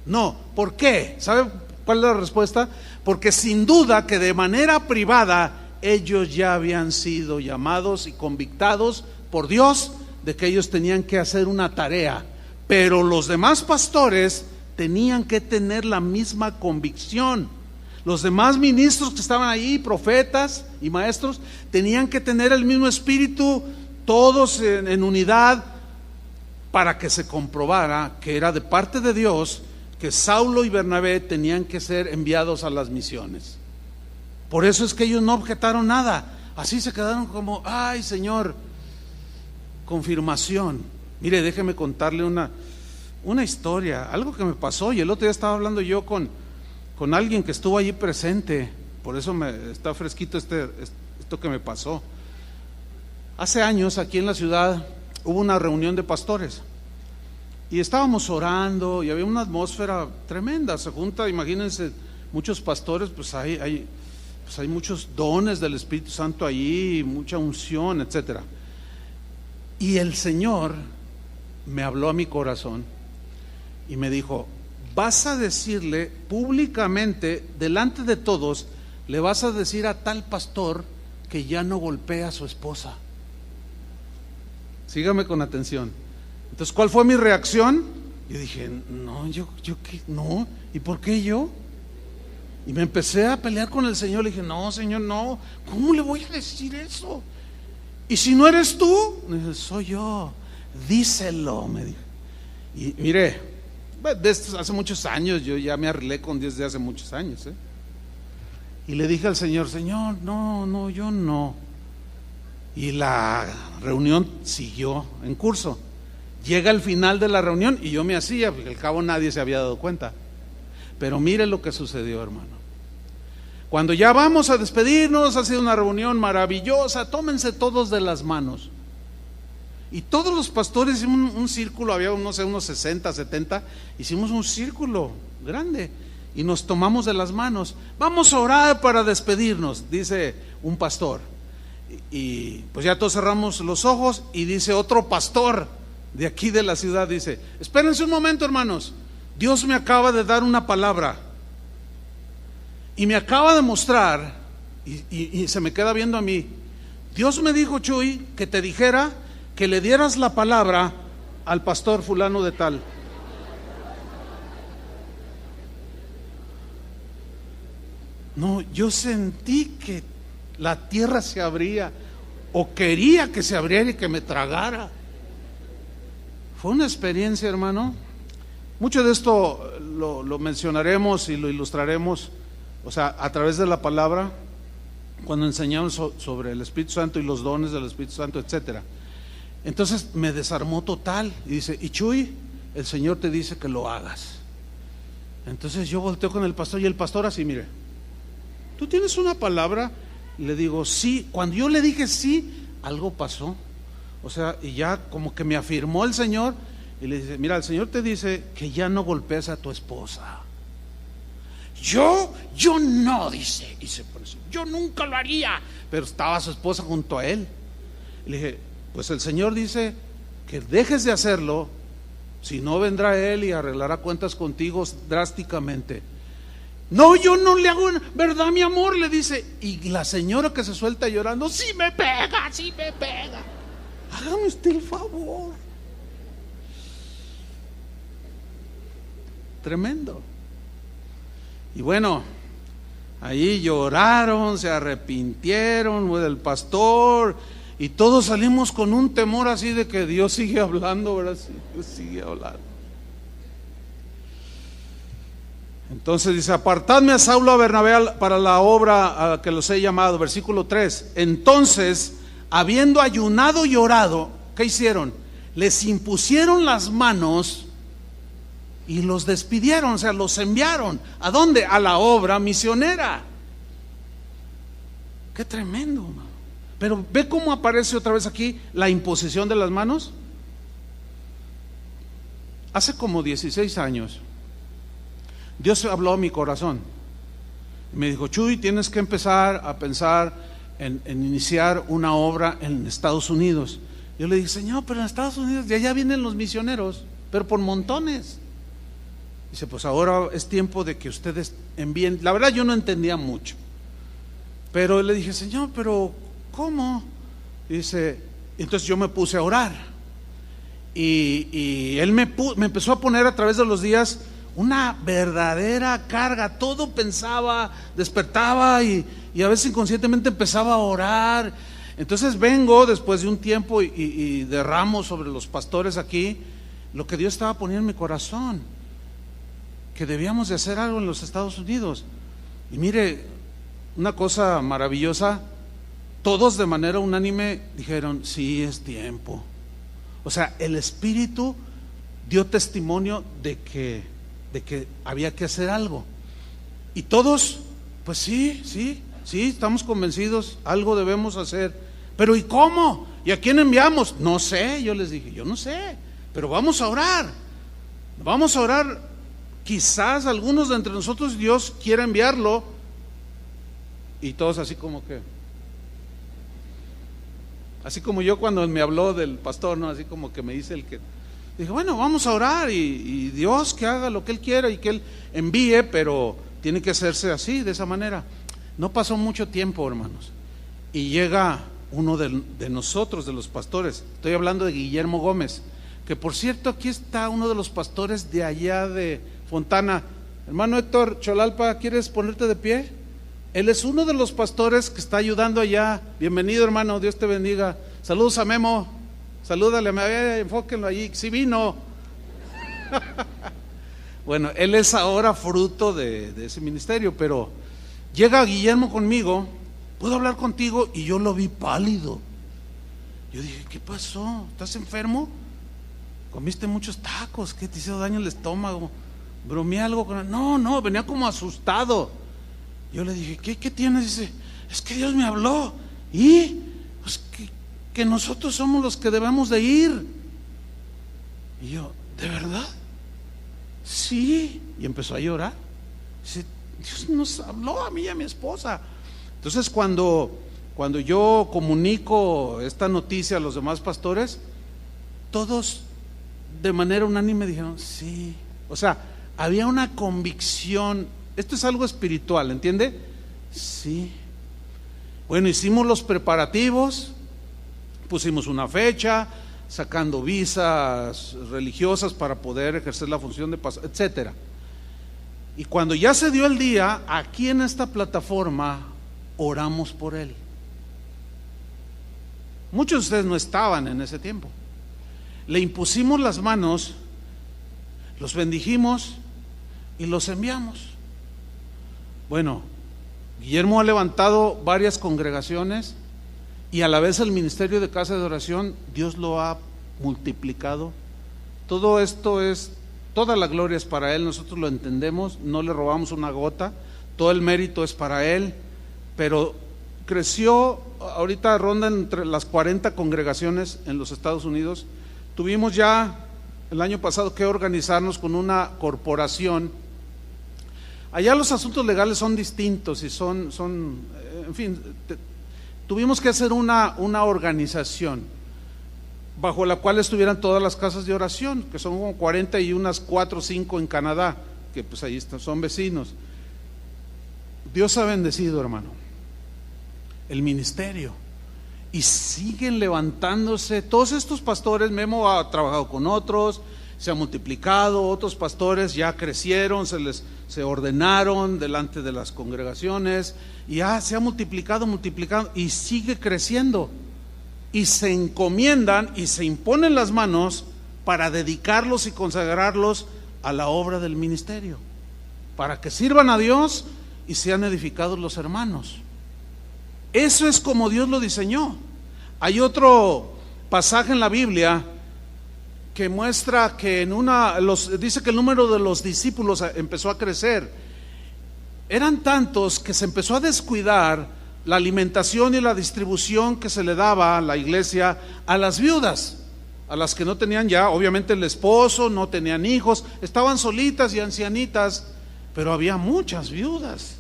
No, ¿por qué? ¿Sabe cuál es la respuesta? Porque sin duda que de manera privada ellos ya habían sido llamados y convictados por Dios de que ellos tenían que hacer una tarea, pero los demás pastores tenían que tener la misma convicción. Los demás ministros que estaban ahí, profetas y maestros, tenían que tener el mismo espíritu, todos en unidad, para que se comprobara que era de parte de Dios que Saulo y Bernabé tenían que ser enviados a las misiones. Por eso es que ellos no objetaron nada, así se quedaron como, ay Señor, confirmación. Mire, déjeme contarle una historia, algo que me pasó, y el otro día estaba hablando yo con alguien que estuvo allí presente, por eso está fresquito esto que me pasó. Hace años aquí en la ciudad hubo una reunión de pastores y estábamos orando y había una atmósfera tremenda. Se junta, imagínense, muchos pastores, pues hay muchos dones del Espíritu Santo allí, mucha unción, etcétera. Y el Señor me habló a mi corazón y me dijo: vas a decirle públicamente, delante de todos, le vas a decir a tal pastor que ya no golpea a su esposa. Sígame con atención. Entonces, ¿cuál fue mi reacción? Yo dije, no, yo qué, no, ¿y por qué yo? Y me empecé a pelear con el Señor. Le dije, no, Señor, no, ¿cómo le voy a decir eso? Y si no eres tú, me dice, soy yo, díselo, me dijo. Y mire, hace muchos años, yo ya me arreglé con Dios de hace muchos años, y le dije al Señor, Señor, no, yo no. Y la reunión siguió en curso. Llega el final de la reunión y yo me hacía, porque al cabo nadie se había dado cuenta. Pero mire lo que sucedió, hermano. Cuando ya vamos a despedirnos, ha sido una reunión maravillosa, tómense todos de las manos. Y todos los pastores hicimos un círculo, había no sé, unos 60, 70, hicimos un círculo grande y nos tomamos de las manos. Vamos a orar para despedirnos, dice un pastor. Y pues ya todos cerramos los ojos y dice otro pastor de aquí de la ciudad, dice, espérense un momento, hermanos, Dios me acaba de dar una palabra y me acaba de mostrar, y se me queda viendo a mí. Dios me dijo, Chuy, que te dijera que le dieras la palabra al pastor fulano de tal. No, yo sentí que la tierra se abría, o quería que se abriera y que me tragara. Fue una experiencia, hermano. Mucho de esto lo mencionaremos y lo ilustraremos, o sea, a través de la palabra, cuando enseñamos sobre el Espíritu Santo y los dones del Espíritu Santo, etcétera. Entonces me desarmó total y dice, y Chuy, el Señor te dice que lo hagas. Entonces yo volteo con el pastor y el pastor así, mire, ¿tú tienes una palabra? Y le digo, sí. Cuando yo le dije sí, algo pasó. O sea, y ya como que me afirmó el Señor y le dice, mira, el Señor te dice que ya no golpees a tu esposa. Yo no, dice, y se pone, yo nunca lo haría, pero estaba su esposa junto a él. Y le dije, pues el Señor dice que dejes de hacerlo, si no vendrá Él y arreglará cuentas contigo drásticamente. No, yo no le hago, ¿verdad, mi amor? Le dice. Y la señora que se suelta llorando, sí me pega, sí me pega. Hágame usted el favor. Tremendo. Y bueno, ahí lloraron, se arrepintieron del pastor, y todos salimos con un temor así de que Dios sigue hablando, ¿verdad? Sí, Dios sigue hablando. Entonces dice, apartadme a Saulo, a Bernabé para la obra a que los he llamado. Versículo 3. Entonces, habiendo ayunado y orado, ¿qué hicieron? Les impusieron las manos y los despidieron, o sea, los enviaron. ¿A dónde? A la obra misionera. Qué tremendo, hermano. Pero ve cómo aparece otra vez aquí la imposición de las manos. Hace como 16 años Dios habló a mi corazón. Me dijo, Chuy, tienes que empezar a pensar en iniciar una obra en Estados Unidos. Yo le dije, Señor, pero en Estados Unidos de allá vienen los misioneros, pero por montones. Dice, pues ahora es tiempo de que ustedes envíen. La verdad yo no entendía mucho, pero le dije, Señor, pero ¿cómo? Dice, entonces yo me puse a orar y Él me empezó a poner a través de los días una verdadera carga. Todo pensaba, despertaba y a veces inconscientemente empezaba a orar. Entonces vengo después de un tiempo y derramo sobre los pastores aquí lo que Dios estaba poniendo en mi corazón, que debíamos de hacer algo en los Estados Unidos. Y mire, una cosa maravillosa, todos de manera unánime dijeron, sí, es tiempo. O sea, el Espíritu dio testimonio de que había que hacer algo. Y todos, pues sí, estamos convencidos, algo debemos hacer. Pero ¿y cómo? ¿Y a quién enviamos? No sé, yo les dije, yo no sé, pero vamos a orar. Vamos a orar. Quizás algunos de entre nosotros Dios quiera enviarlo. Y todos así como que, así como yo cuando me habló del pastor, ¿no? Así como que me dice el que, dije, bueno, vamos a orar y Dios que haga lo que Él quiera y que Él envíe, pero tiene que hacerse así, de esa manera. No pasó mucho tiempo, hermanos, y llega uno de nosotros, de los pastores. Estoy hablando de Guillermo Gómez, que por cierto aquí está uno de los pastores de allá de Fontana. Hermano Héctor Cholalpa, ¿quieres ponerte de pie? Él es uno de los pastores que está ayudando allá. Bienvenido, hermano, Dios te bendiga. Saludos a Memo, salúdale, enfóquenlo allí, sí vino. Bueno, él es ahora fruto de ese ministerio, pero llega Guillermo conmigo, ¿puedo hablar contigo? Y yo lo vi pálido. Yo dije, ¿qué pasó? ¿Estás enfermo? ¿Comiste muchos tacos? ¿Qué te hizo daño el estómago? ¿Bromeé algo con él? No, venía como asustado. Yo le dije, ¿qué tienes? Dice, es que Dios me habló. ¿Y? Pues que nosotros somos los que debemos de ir. Y yo, ¿de verdad? Sí. Y empezó a llorar. Dice, Dios nos habló a mí y a mi esposa. Entonces cuando yo comunico esta noticia a los demás pastores, todos de manera unánime dijeron, sí. O sea, había una convicción. Esto es algo espiritual, ¿entiende? Sí. Bueno, hicimos los preparativos, pusimos una fecha, sacando visas religiosas para poder ejercer la función de pastor, etcétera. Y cuando ya se dio el día, aquí en esta plataforma oramos por él. Muchos de ustedes no estaban en ese tiempo. Le impusimos las manos, los bendijimos y los enviamos. Bueno, Guillermo ha levantado varias congregaciones y a la vez el ministerio de casa de oración, Dios lo ha multiplicado. Todo esto es, toda la gloria es para Él, nosotros lo entendemos, no le robamos una gota, todo el mérito es para Él, pero creció, ahorita ronda entre las 40 congregaciones en los Estados Unidos. Tuvimos ya el año pasado que organizarnos con una corporación. Allá los asuntos legales son distintos y en fin, tuvimos que hacer una organización bajo la cual estuvieran todas las casas de oración, que son como 40 y unas 4 o 5 en Canadá, que pues ahí están, son vecinos. Dios ha bendecido, hermano, el ministerio, y siguen levantándose todos estos pastores. Memo ha trabajado con otros, se ha multiplicado, otros pastores ya crecieron, se ordenaron delante de las congregaciones, y ya se ha multiplicado y sigue creciendo, y se encomiendan y se imponen las manos para dedicarlos y consagrarlos a la obra del ministerio, para que sirvan a Dios y sean edificados los hermanos. Eso es como Dios lo diseñó. Hay otro pasaje en la Biblia que muestra que dice que el número de los discípulos empezó a crecer. Eran tantos que se empezó a descuidar la alimentación y la distribución que se le daba a la iglesia a las viudas, a las que no tenían ya, obviamente, el esposo, no tenían hijos, estaban solitas y ancianitas, pero había muchas viudas.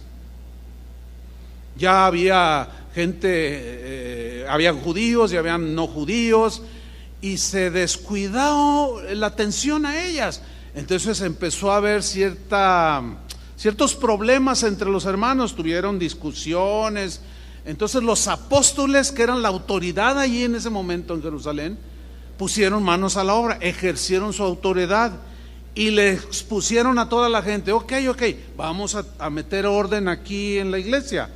Ya había gente, había judíos y había no judíos, y se descuidó la atención a ellas. Entonces empezó a haber ciertos problemas entre los hermanos, tuvieron discusiones. Entonces los apóstoles, que eran la autoridad allí en ese momento en Jerusalén, pusieron manos a la obra, ejercieron su autoridad y le expusieron a toda la gente: ok, vamos a meter orden aquí en la iglesia.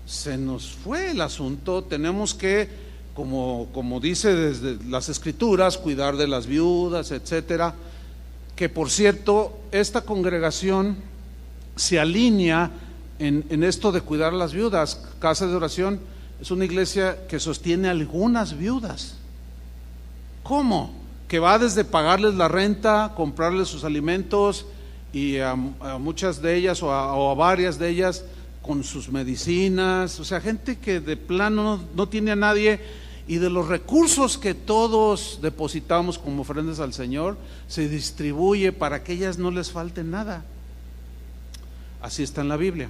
Se nos fue el asunto, tenemos que, como dice desde las escrituras, cuidar de las viudas, etcétera. Que por cierto, esta congregación se alinea en esto de cuidar a las viudas. Casa de Oración es una iglesia que sostiene a algunas viudas. ¿Cómo? Que va desde pagarles la renta, comprarles sus alimentos, y a muchas de ellas o a varias de ellas con sus medicinas. O sea, gente que de plano no tiene a nadie, y de los recursos que todos depositamos como ofrendas al Señor, se distribuye para que ellas no les falte nada. Así está en la Biblia.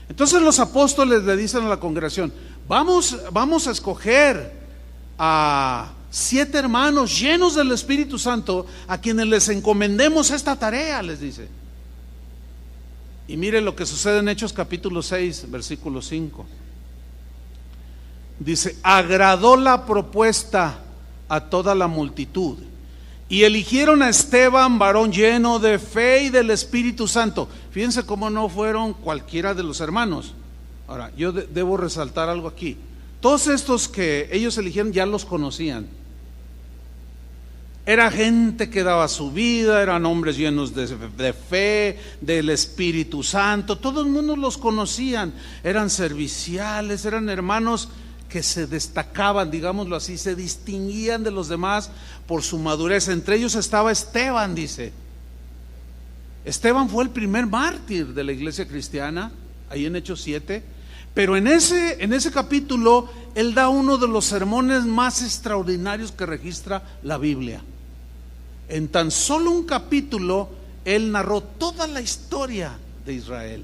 Entonces los apóstoles le dicen a la congregación: vamos a escoger a 7 hermanos llenos del Espíritu Santo, a quienes les encomendemos esta tarea, les dice. Y mire lo que sucede en Hechos capítulo 6, versículo 5. Dice: agradó la propuesta a toda la multitud, y eligieron a Esteban, varón lleno de fe y del Espíritu Santo. Fíjense cómo no fueron cualquiera de los hermanos. Ahora, yo debo resaltar algo aquí. Todos estos que ellos eligieron ya los conocían. Era gente que daba su vida, eran hombres llenos de fe, del Espíritu Santo. Todo el mundo los conocían, eran serviciales, eran hermanos que se destacaban, digámoslo así, se distinguían de los demás por su madurez. Entre ellos estaba Esteban, dice. Esteban fue el primer mártir de la iglesia cristiana, ahí en Hechos 7. Pero en ese capítulo, él da uno de los sermones más extraordinarios que registra la Biblia. En tan solo un capítulo, él narró toda la historia de Israel,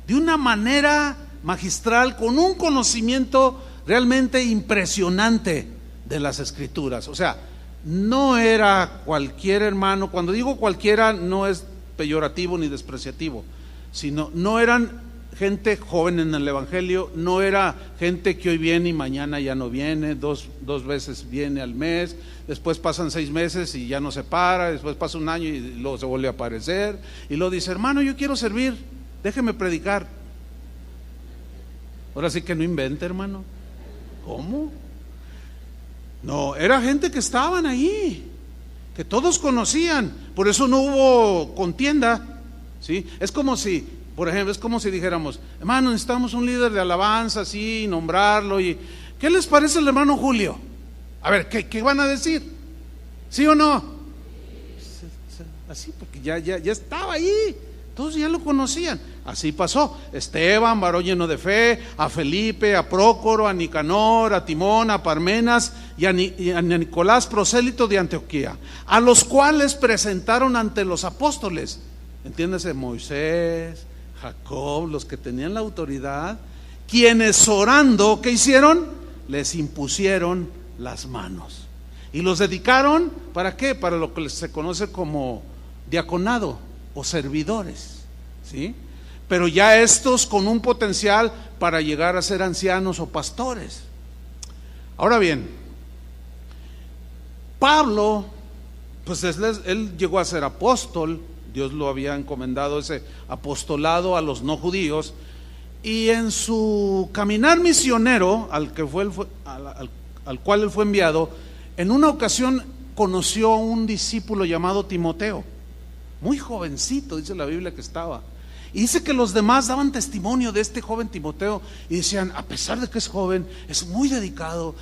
de una manera magistral, con un conocimiento realmente impresionante de las escrituras. O sea, no era cualquier hermano. Cuando digo cualquiera, no es peyorativo ni despreciativo, sino no eran gente joven en el evangelio, no era gente que hoy viene y mañana ya no viene, dos veces viene al mes, después pasan 6 meses y ya no se para, después pasa un año y luego se vuelve a aparecer, y luego dice: hermano, yo quiero servir, déjeme predicar. Ahora sí que no invente, hermano. ¿Cómo? No, era gente que estaban ahí, que todos conocían, por eso no hubo contienda, ¿sí? Es como si, por ejemplo, dijéramos: hermano, necesitamos un líder de alabanza, así, nombrarlo, y ¿qué les parece el hermano Julio? A ver, ¿qué van a decir? ¿Sí o no? Así, porque ya estaba ahí, todos ya lo conocían. Así pasó. Esteban, varón lleno de fe, a Felipe, a Prócoro, a Nicanor, a Timón, a Parmenas y a Nicolás, prosélito de Antioquía, a los cuales presentaron ante los apóstoles. Entiéndase, Moisés, Jacob, los que tenían la autoridad, quienes orando, ¿qué hicieron? Les impusieron las manos. Y los dedicaron, ¿para qué? Para lo que se conoce como diaconado o servidores, ¿sí? Pero ya estos con un potencial para llegar a ser ancianos o pastores. Ahora bien, Pablo, pues él llegó a ser apóstol. Dios lo había encomendado ese apostolado a los no judíos, y en su caminar misionero al cual él fue enviado, en una ocasión conoció a un discípulo llamado Timoteo, muy jovencito, dice la Biblia que estaba. Y dice que los demás daban testimonio de este joven Timoteo y decían, a pesar de que es joven, es muy dedicado,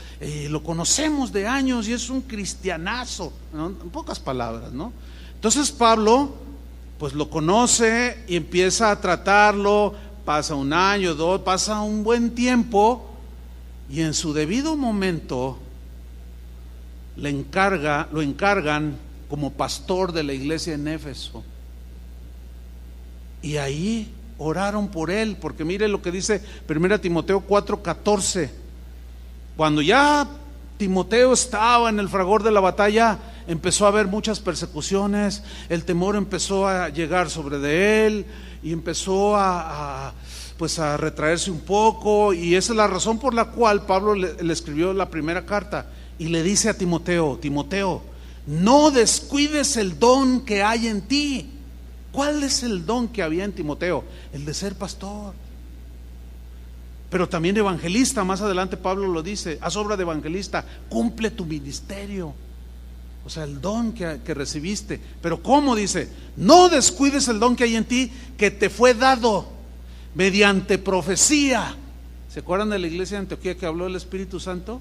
lo conocemos de años y es un cristianazo, ¿no? En pocas palabras, ¿no? Entonces Pablo pues lo conoce y empieza a tratarlo. Pasa un año, dos, pasa un buen tiempo, y en su debido momento lo encargan como pastor de la iglesia en Éfeso. Y ahí oraron por él, porque mire lo que dice 1 Timoteo 4:14. Cuando ya Timoteo estaba en el fragor de la batalla, empezó a haber muchas persecuciones, el temor empezó a llegar sobre de él y empezó a retraerse un poco, y esa es la razón por la cual Pablo le escribió la primera carta y le dice a Timoteo: Timoteo, no descuides el don que hay en ti. ¿Cuál es el don que había en Timoteo? El de ser pastor, pero también evangelista. Más adelante Pablo lo dice: haz obra de evangelista, cumple tu ministerio. O sea, el don que recibiste. Pero ¿cómo? Dice: no descuides el don que hay en ti, que te fue dado mediante profecía. ¿Se acuerdan de la iglesia de Antioquía que habló el Espíritu Santo?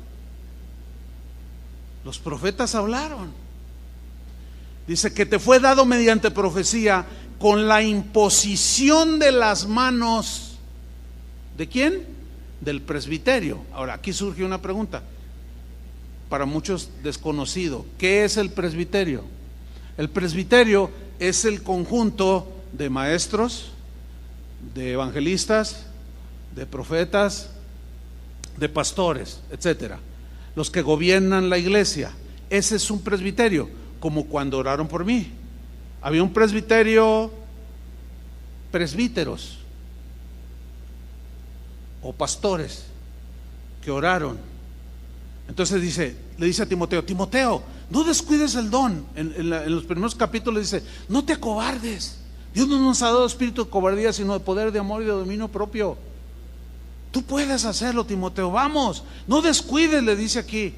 Los profetas hablaron. Dice que te fue dado mediante profecía, con la imposición de las manos. ¿De quién? Del presbiterio. Ahora, aquí surge una pregunta, para muchos desconocido. ¿Qué es el presbiterio? El presbiterio es el conjunto de maestros, de evangelistas, de profetas, de pastores, etcétera, los que gobiernan la iglesia. Ese es un presbiterio, como cuando oraron por mí. Había un presbiterio, presbíteros o pastores que oraron. Entonces le dice a Timoteo: Timoteo, no descuides el don. En los primeros capítulos dice: no te acobardes. Dios no nos ha dado espíritu de cobardía, sino de poder, de amor y de dominio propio. Tú puedes hacerlo, Timoteo, vamos, no descuides, le dice aquí.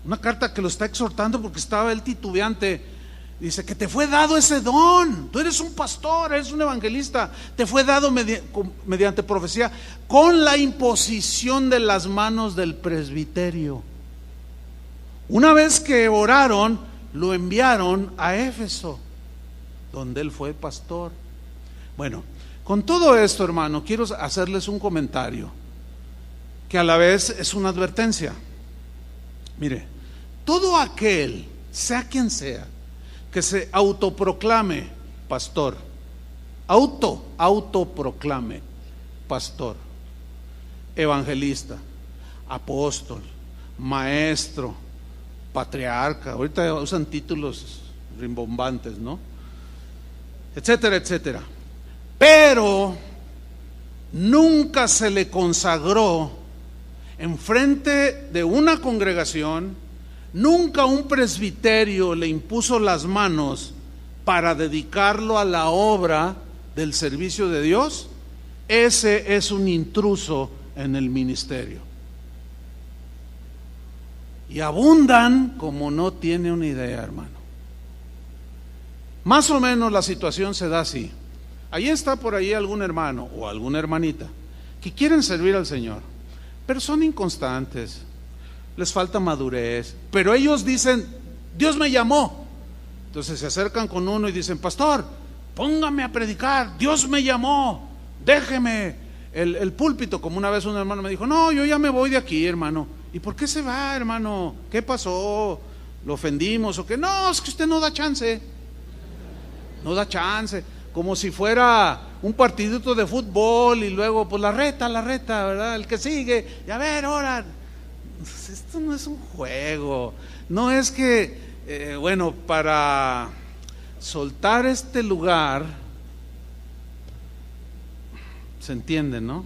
Una carta que lo está exhortando porque estaba él titubeante. Dice que te fue dado ese don. Tú eres un pastor, eres un evangelista. Te fue dado mediante profecía, con la imposición de las manos del presbiterio. Una vez que oraron, lo enviaron a Éfeso, donde él fue pastor. Bueno, con todo esto, hermano, quiero hacerles un comentario que a la vez es una advertencia. Mire, todo aquel, sea quien sea, que se autoproclame pastor, autoproclame pastor, evangelista, apóstol, maestro, patriarca, ahorita usan títulos rimbombantes, ¿no? Etcétera, etcétera, pero nunca se le consagró enfrente de una congregación, nunca un presbiterio le impuso las manos para dedicarlo a la obra del servicio de Dios. Ese es un intruso en el ministerio. Y abundan como no tiene una idea, hermano. Más o menos la situación se da así. Ahí está por ahí algún hermano o alguna hermanita que quieren servir al Señor, pero son inconstantes, les falta madurez, pero ellos dicen: Dios me llamó. Entonces se acercan con uno y dicen: pastor, póngame a predicar, Dios me llamó. déjeme el púlpito, como una vez un hermano me dijo, no, yo ya me voy de aquí, hermano. ¿Y por qué se va, hermano? ¿Qué pasó? ¿Lo ofendimos o qué? No, es que usted no da chance. No da chance. Como si fuera un partidito de fútbol y luego pues la reta, ¿verdad? El que sigue, y a ver, ahora. Esto no es un juego. No es que, bueno, para soltar este lugar, se entiende, ¿no?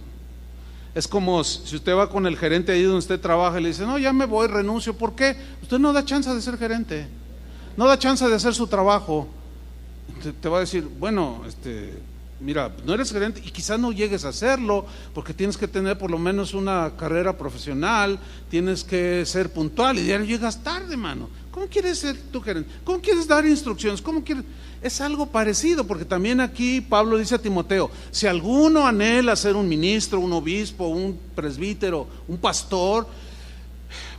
Es como si usted va con el gerente ahí donde usted trabaja y le dice, no, ya me voy, renuncio. ¿Por qué? Usted no da chance de ser gerente, no da chance de hacer su trabajo. Te va a decir, bueno, mira, no eres gerente y quizás no llegues a hacerlo porque tienes que tener por lo menos una carrera profesional, tienes que ser puntual y ya llegas tarde, mano. ¿Cómo quieres ser tu gerente? ¿Cómo quieres dar instrucciones? ¿Cómo quieres? Es algo parecido, porque también aquí Pablo dice a Timoteo, si alguno anhela ser un ministro, un obispo, un presbítero, un pastor,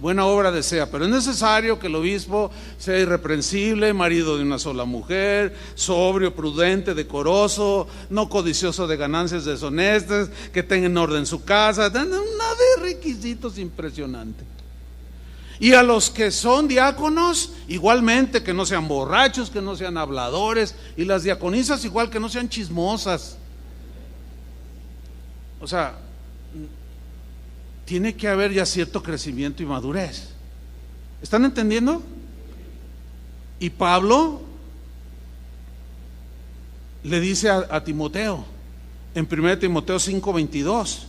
buena obra desea, pero es necesario que el obispo sea irreprensible, marido de una sola mujer, sobrio, prudente, decoroso, no codicioso de ganancias deshonestas, que tenga en orden su casa, una de requisitos impresionantes. Y a los que son diáconos, igualmente, que no sean borrachos, que no sean habladores, y las diaconisas igual, que no sean chismosas. O sea, tiene que haber ya cierto crecimiento y madurez. ¿Están entendiendo? Y Pablo le dice a Timoteo, en 1 Timoteo 5:22,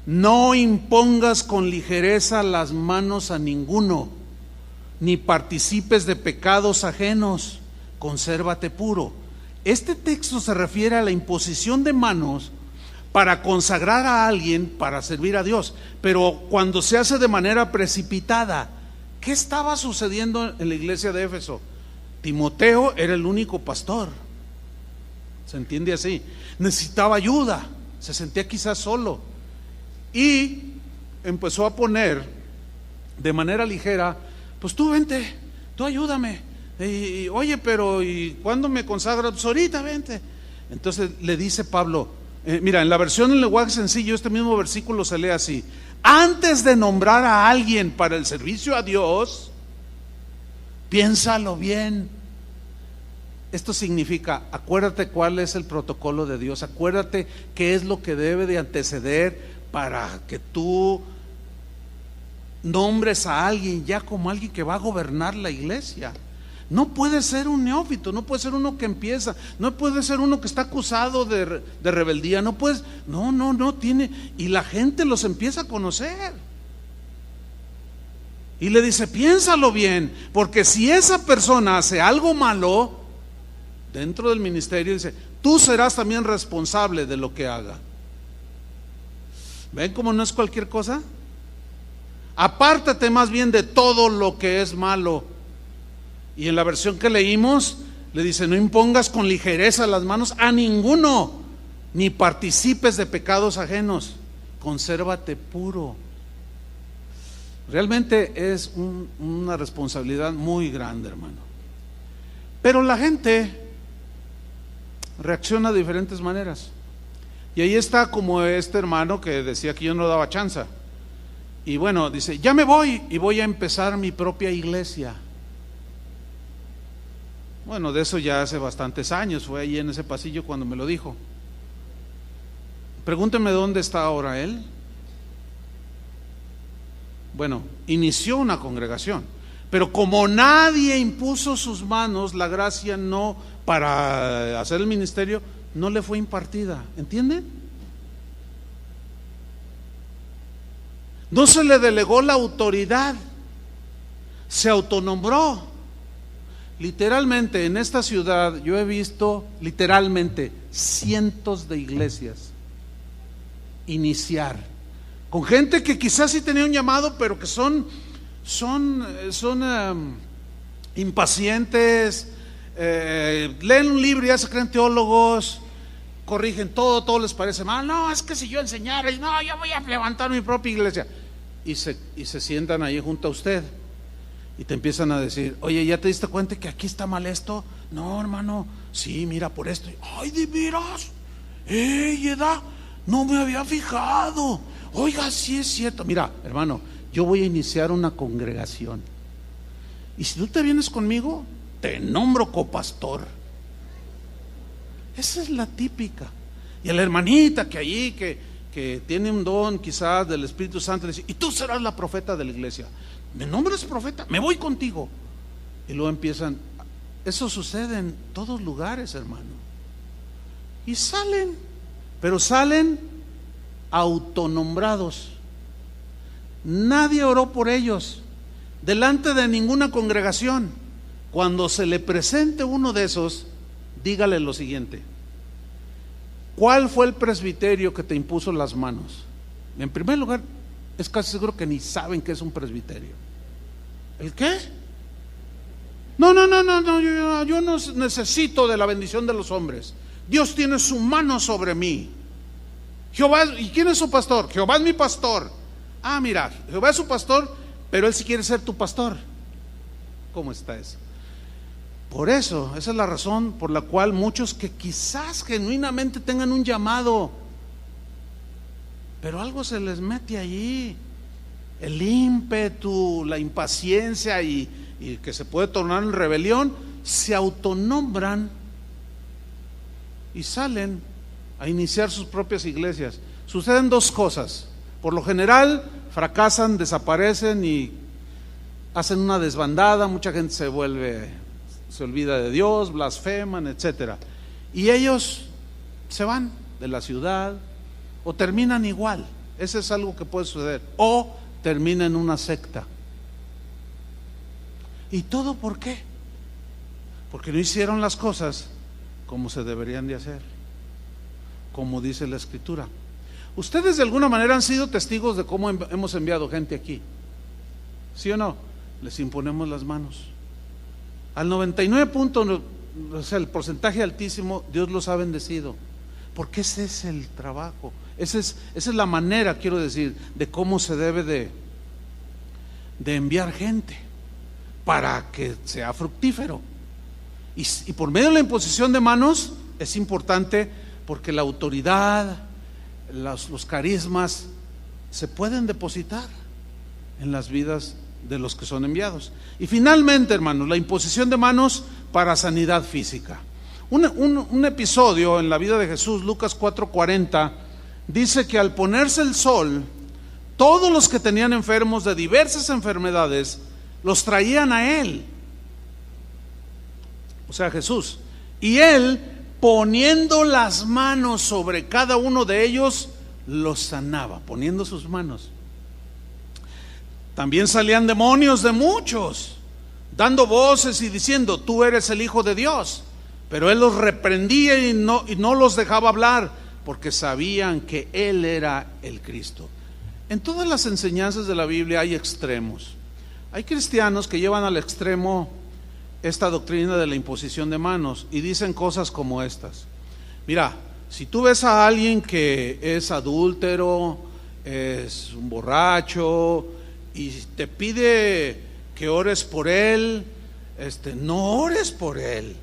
no impongas con ligereza las manos a ninguno, ni participes de pecados ajenos, consérvate puro. Este texto se refiere a la imposición de manos para consagrar a alguien para servir a Dios, pero cuando se hace de manera precipitada. ¿Qué estaba sucediendo en la iglesia de Éfeso? Timoteo era el único pastor, se entiende así, necesitaba ayuda, se sentía quizás solo y empezó a poner de manera ligera, pues tú vente, tú ayúdame, y, oye, pero ¿y cuándo me consagras? Pues ahorita vente. Entonces le dice Pablo, mira, en la versión en lenguaje sencillo, este mismo versículo se lee así: antes de nombrar a alguien para el servicio a Dios, piénsalo bien. Esto significa, acuérdate cuál es el protocolo de Dios, acuérdate qué es lo que debe de anteceder para que tú nombres a alguien ya como alguien que va a gobernar la iglesia. No puede ser un neófito, no puede ser uno que empieza, no puede ser uno que está acusado de rebeldía, no puedes, no tiene, y la gente los empieza a conocer. Y le dice, piénsalo bien, porque si esa persona hace algo malo dentro del ministerio, dice, tú serás también responsable de lo que haga. ¿Ven cómo no es cualquier cosa? Apártate más bien de todo lo que es malo. Y en la versión que leímos le dice, no impongas con ligereza las manos a ninguno, ni participes de pecados ajenos, consérvate puro. Realmente es una responsabilidad muy grande, hermano. Pero la gente reacciona de diferentes maneras. Y ahí está como este hermano que decía que yo no daba chance. Y bueno, dice, ya me voy y voy a empezar mi propia iglesia. Bueno, de eso ya hace bastantes años, fue ahí en ese pasillo cuando me lo dijo. Pregúnteme dónde está ahora él. Bueno, inició una congregación, pero como nadie impuso sus manos, la gracia no, para hacer el ministerio, no le fue impartida, ¿entienden? No se le delegó la autoridad, se autonombró. Literalmente en esta ciudad yo he visto literalmente cientos de iglesias iniciar con gente que quizás sí tenía un llamado, pero que son impacientes, leen un libro y ya se creen teólogos, corrigen todo les parece mal. No, es que si yo enseñara, no, yo voy a levantar mi propia iglesia. Y se sientan ahí junto a usted y te empiezan a decir, oye, ¿ya te diste cuenta que aquí está mal esto? No, hermano, sí, mira por esto. Ay, de veras, edad, no me había fijado. Oiga, sí es cierto. Mira, hermano, yo voy a iniciar una congregación. Y si tú te vienes conmigo, te nombro copastor. Esa es la típica. Y a la hermanita que allí, que tiene un don quizás del Espíritu Santo, le dice: y tú serás la profeta de la iglesia. ¿Me nombras profeta? Me voy contigo. Y luego empiezan. Eso sucede en todos lugares, hermano. Y salen, pero salen autonombrados. Nadie oró por ellos delante de ninguna congregación. Cuando se le presente uno de esos, dígale lo siguiente: ¿cuál fue el presbiterio que te impuso las manos? En primer lugar, es casi seguro que ni saben qué es un presbiterio. ¿El qué? No, yo no necesito de la bendición de los hombres. Dios tiene su mano sobre mí. Jehová, ¿y quién es su pastor? Jehová es mi pastor. Ah, mira, Jehová es su pastor, pero Él sí quiere ser tu pastor. ¿Cómo está eso? Por eso, esa es la razón por la cual muchos que quizás genuinamente tengan un llamado, pero algo se les mete allí, el ímpetu, la impaciencia y que se puede tornar en rebelión, se autonombran y salen a iniciar sus propias iglesias. Suceden dos cosas: por lo general fracasan, desaparecen y hacen una desbandada. Mucha gente se olvida de Dios, blasfeman, etcétera, y ellos se van de la ciudad o terminan igual. Eso es algo que puede suceder, o terminan en una secta. ¿Y todo por qué? Porque no hicieron las cosas como se deberían de hacer, como dice la Escritura. Ustedes de alguna manera han sido testigos de cómo hemos enviado gente aquí, ¿sí o no? Les imponemos las manos. Al 99 o sea, el porcentaje altísimo, Dios los ha bendecido, porque ese es el trabajo, esa es la manera, quiero decir, de cómo se debe de enviar gente para que sea fructífero. Y por medio de la imposición de manos es importante, porque la autoridad, los carismas se pueden depositar en las vidas de los que son enviados. Y finalmente, hermanos, la imposición de manos para sanidad física. Un episodio en la vida de Jesús, Lucas 4:40, dice que al ponerse el sol, todos los que tenían enfermos de diversas enfermedades los traían a Él, o sea, Jesús, y Él, poniendo las manos sobre cada uno de ellos, los sanaba, poniendo sus manos. También salían demonios de muchos, dando voces y diciendo: tú eres el Hijo de Dios. Pero Él los reprendía y no los dejaba hablar, porque sabían que Él era el Cristo. En todas las enseñanzas de la Biblia hay extremos. Hay cristianos que llevan al extremo esta doctrina de la imposición de manos y dicen cosas como estas: mira, si tú ves a alguien que es adúltero, es un borracho, y te pide que ores por él, no ores por él,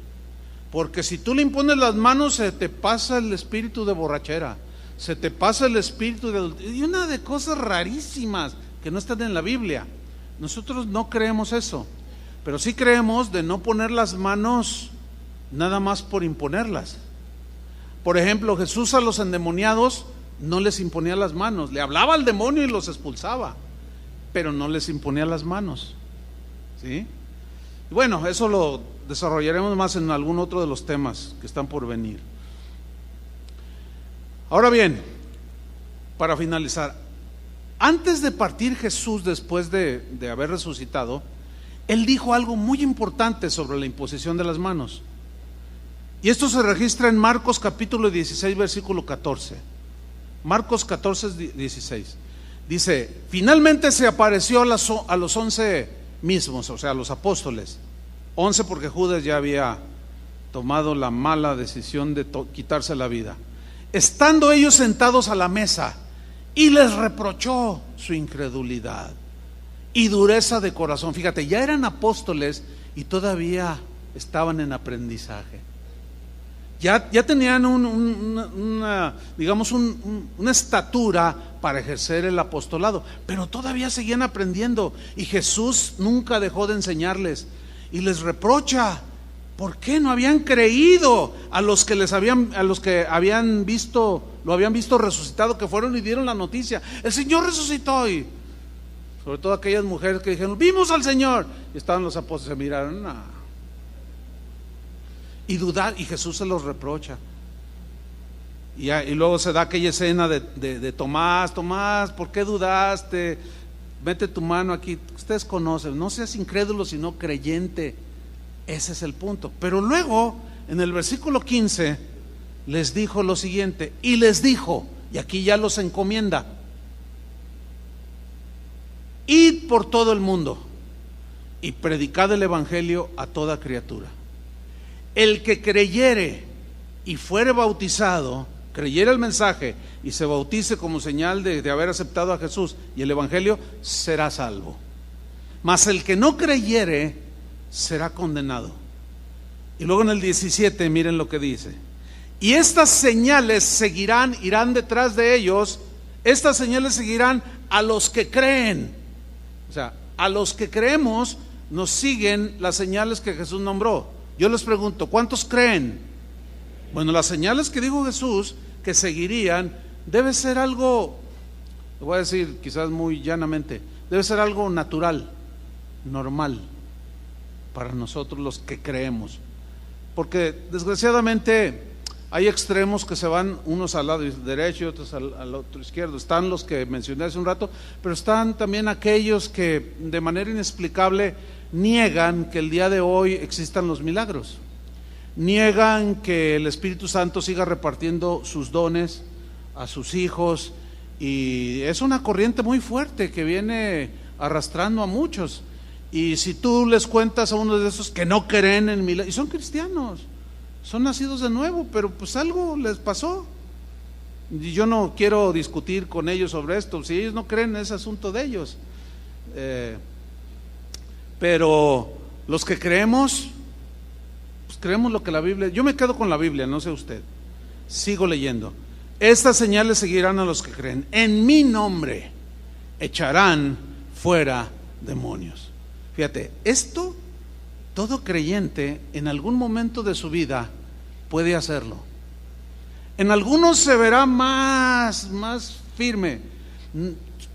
porque si tú le impones las manos, se te pasa el espíritu de borrachera, se te pasa el espíritu y una de cosas rarísimas que no están en la Biblia. Nosotros no creemos eso, pero sí creemos de no poner las manos nada más por imponerlas. Por ejemplo, Jesús a los endemoniados no les imponía las manos, le hablaba al demonio y los expulsaba, pero no les imponía las manos, ¿sí? Y bueno, eso lo desarrollaremos más en algún otro de los temas que están por venir. Ahora bien, para finalizar, antes de partir Jesús, después de haber resucitado, Él dijo algo muy importante sobre la imposición de las manos. Y esto se registra en Marcos capítulo 16, versículo 14. Marcos 14, 16. Dice: finalmente se apareció a los 11 mismos, o sea, a los apóstoles. 11 porque Judas ya había tomado la mala decisión de quitarse la vida. Estando ellos sentados a la mesa, y les reprochó su incredulidad y dureza de corazón. Fíjate, ya eran apóstoles y todavía estaban en aprendizaje. Ya tenían digamos, una estatura para ejercer el apostolado, pero todavía seguían aprendiendo, y Jesús nunca dejó de enseñarles y les reprocha: ¿por qué no habían creído a los que habían visto, lo habían visto resucitado, que fueron y dieron la noticia? El Señor resucitó. Y sobre todo aquellas mujeres que dijeron: vimos al Señor. Y estaban los apóstoles, se miraron, y dudar, y Jesús se los reprocha. Y luego se da aquella escena de Tomás: Tomás, ¿por qué dudaste? Mete tu mano aquí. Ustedes conocen: no seas incrédulo sino creyente. Ese es el punto. Pero luego en el versículo 15 les dijo lo siguiente, y les dijo, y aquí ya los encomienda: id por todo el mundo y predicad el evangelio a toda criatura. El que creyere y fuere bautizado, creyere el mensaje y se bautice como señal de haber aceptado a Jesús y el evangelio, será salvo. Mas el que no creyere será condenado. Y luego en el 17 miren lo que dice: y estas señales irán detrás de ellos. Estas señales seguirán a los que creen. O sea, a los que creemos nos siguen las señales que Jesús nombró. Yo les pregunto: ¿cuántos creen? Bueno, las señales que dijo Jesús que seguirían debe ser algo, le voy a decir quizás muy llanamente, debe ser algo natural, normal para nosotros los que creemos. Porque desgraciadamente hay extremos que se van, unos al lado derecho y otros al otro izquierdo. Están los que mencioné hace un rato, pero están también aquellos que de manera inexplicable niegan que el día de hoy existan los milagros, niegan que el Espíritu Santo siga repartiendo sus dones a sus hijos, y es una corriente muy fuerte que viene arrastrando a muchos. Y si tú les cuentas a uno de esos que no creen en milagros, y son cristianos, son nacidos de nuevo, pero pues algo les pasó, y yo no quiero discutir con ellos sobre esto. Si ellos no creen, es asunto de ellos. Pero los que creemos, pues creemos lo que la Biblia. Yo me quedo con la Biblia, no sé usted. Sigo leyendo. Estas señales seguirán a los que creen. En mi nombre echarán fuera demonios. Fíjate, esto todo creyente en algún momento de su vida puede hacerlo. En algunos se verá más firme.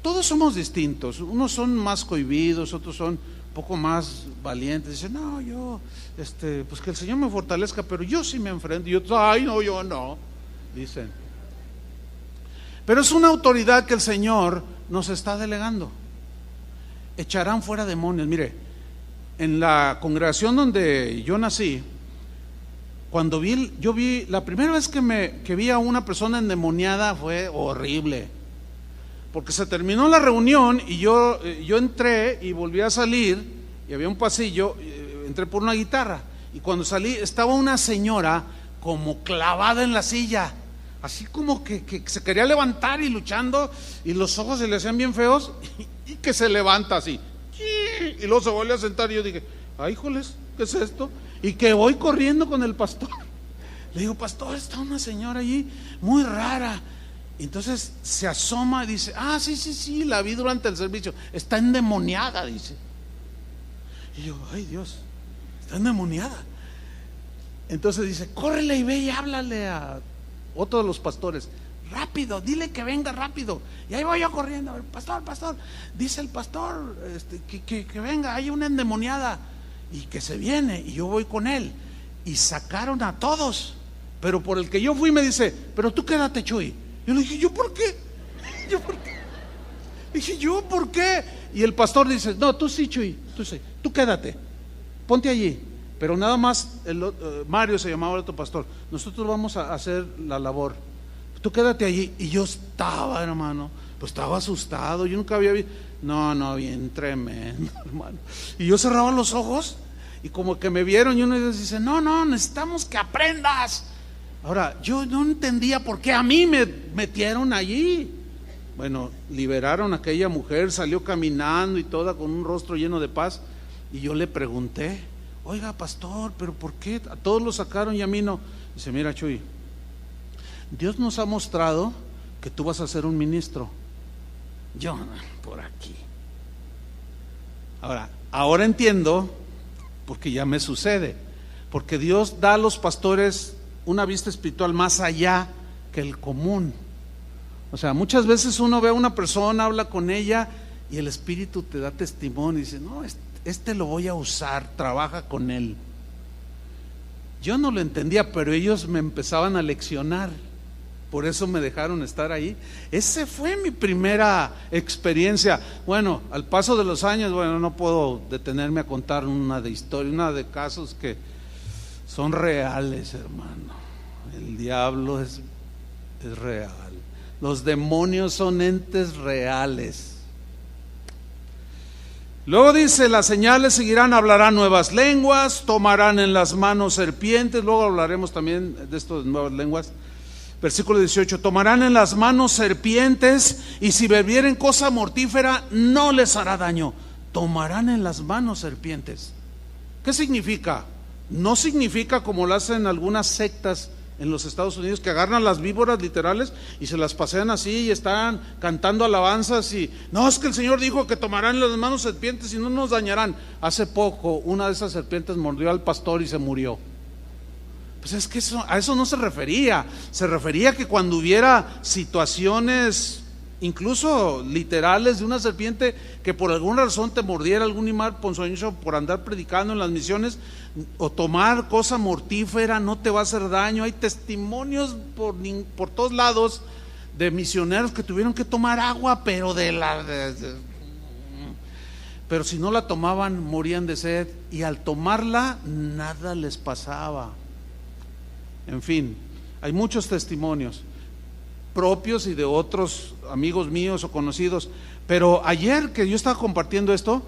Todos somos distintos. Unos son más cohibidos, otros son un poco más valientes. Dicen: no, yo, pues que el Señor me fortalezca, pero yo sí me enfrento. Y otros: ay, no, yo no. Dicen. Pero es una autoridad que el Señor nos está delegando. Echarán fuera demonios. Mire, en la congregación donde yo nací, cuando yo vi la primera vez que vi a una persona endemoniada, fue horrible, porque se terminó la reunión y yo entré y volví a salir, y había un pasillo, entré por una guitarra, y cuando salí estaba una señora como clavada en la silla, así como que se quería levantar y luchando, y los ojos se le hacían bien feos, y que se levanta así, y luego se vuelve a sentar. Y yo dije: ay, híjoles, ¿qué es esto? Y que voy corriendo con el pastor. Le digo: pastor, está una señora allí muy rara. Y entonces se asoma y dice: ah, sí, la vi durante el servicio, está endemoniada, dice. Y yo: ay, Dios, está endemoniada. Entonces dice: córrele y ve y háblale a otro de los pastores. Rápido, dile que venga rápido. Y ahí voy yo corriendo: pastor, dice el pastor que venga, hay una endemoniada y que se viene. Y yo voy con él, y sacaron a todos, pero por el que yo fui me dice: pero tú quédate, Chuy. Yo le dije: ¿yo por qué? Dije: ¿yo por qué? Y el pastor dice: no, tú sí, Chuy, tú quédate, ponte allí. Pero nada más, Mario se llamaba el otro pastor, nosotros vamos a hacer la labor, tú quédate allí. Y yo estaba, hermano, pues estaba asustado, yo nunca había visto. No, bien tremendo, hermano. Y yo cerraba los ojos, y como que me vieron, y uno de ellos dice: no, necesitamos que aprendas. Ahora, yo no entendía por qué a mí me metieron allí. Bueno, liberaron a aquella mujer, salió caminando y toda con un rostro lleno de paz. Y yo le pregunté: oiga, pastor, pero ¿por qué a todos lo sacaron y a mí no? Dice, mira, Chuy, Dios nos ha mostrado que tú vas a ser un ministro. Yo, por aquí. Ahora entiendo, porque ya me sucede, porque Dios da a los pastores una vista espiritual más allá que el común. O sea, muchas veces uno ve a una persona, habla con ella y el Espíritu te da testimonio y dice, no, este lo voy a usar, trabaja con él. Yo no lo entendía, pero ellos me empezaban a leccionar, por eso me dejaron estar ahí. Esa fue mi primera experiencia. Bueno, al paso de los años, bueno, no puedo detenerme a contar una de historia, una de casos que son reales, hermano. El diablo es real. Los demonios son entes reales. Luego dice, las señales seguirán, hablarán nuevas lenguas, tomarán en las manos serpientes. Luego hablaremos también de esto de nuevas lenguas. Versículo 18, tomarán en las manos serpientes y si bebieren cosa mortífera no les hará daño. Tomarán en las manos serpientes. ¿Qué significa? No significa como lo hacen algunas sectas en los Estados Unidos, que agarran las víboras literales y se las pasean así y están cantando alabanzas y no, es que el Señor dijo que tomarán en las manos serpientes y no nos dañarán. Hace poco una de esas serpientes mordió al pastor y se murió. Pues es que a eso no se refería. Se refería que cuando hubiera situaciones incluso literales de una serpiente que por alguna razón te mordiera, algún animal ponzoñoso por andar predicando en las misiones o tomar cosa mortífera, no te va a hacer daño. Hay testimonios por todos lados de misioneros que tuvieron que tomar agua, pero pero si no la tomaban morían de sed, y al tomarla nada les pasaba. En fin, hay muchos testimonios propios y de otros amigos míos o conocidos. Pero ayer que yo estaba compartiendo esto,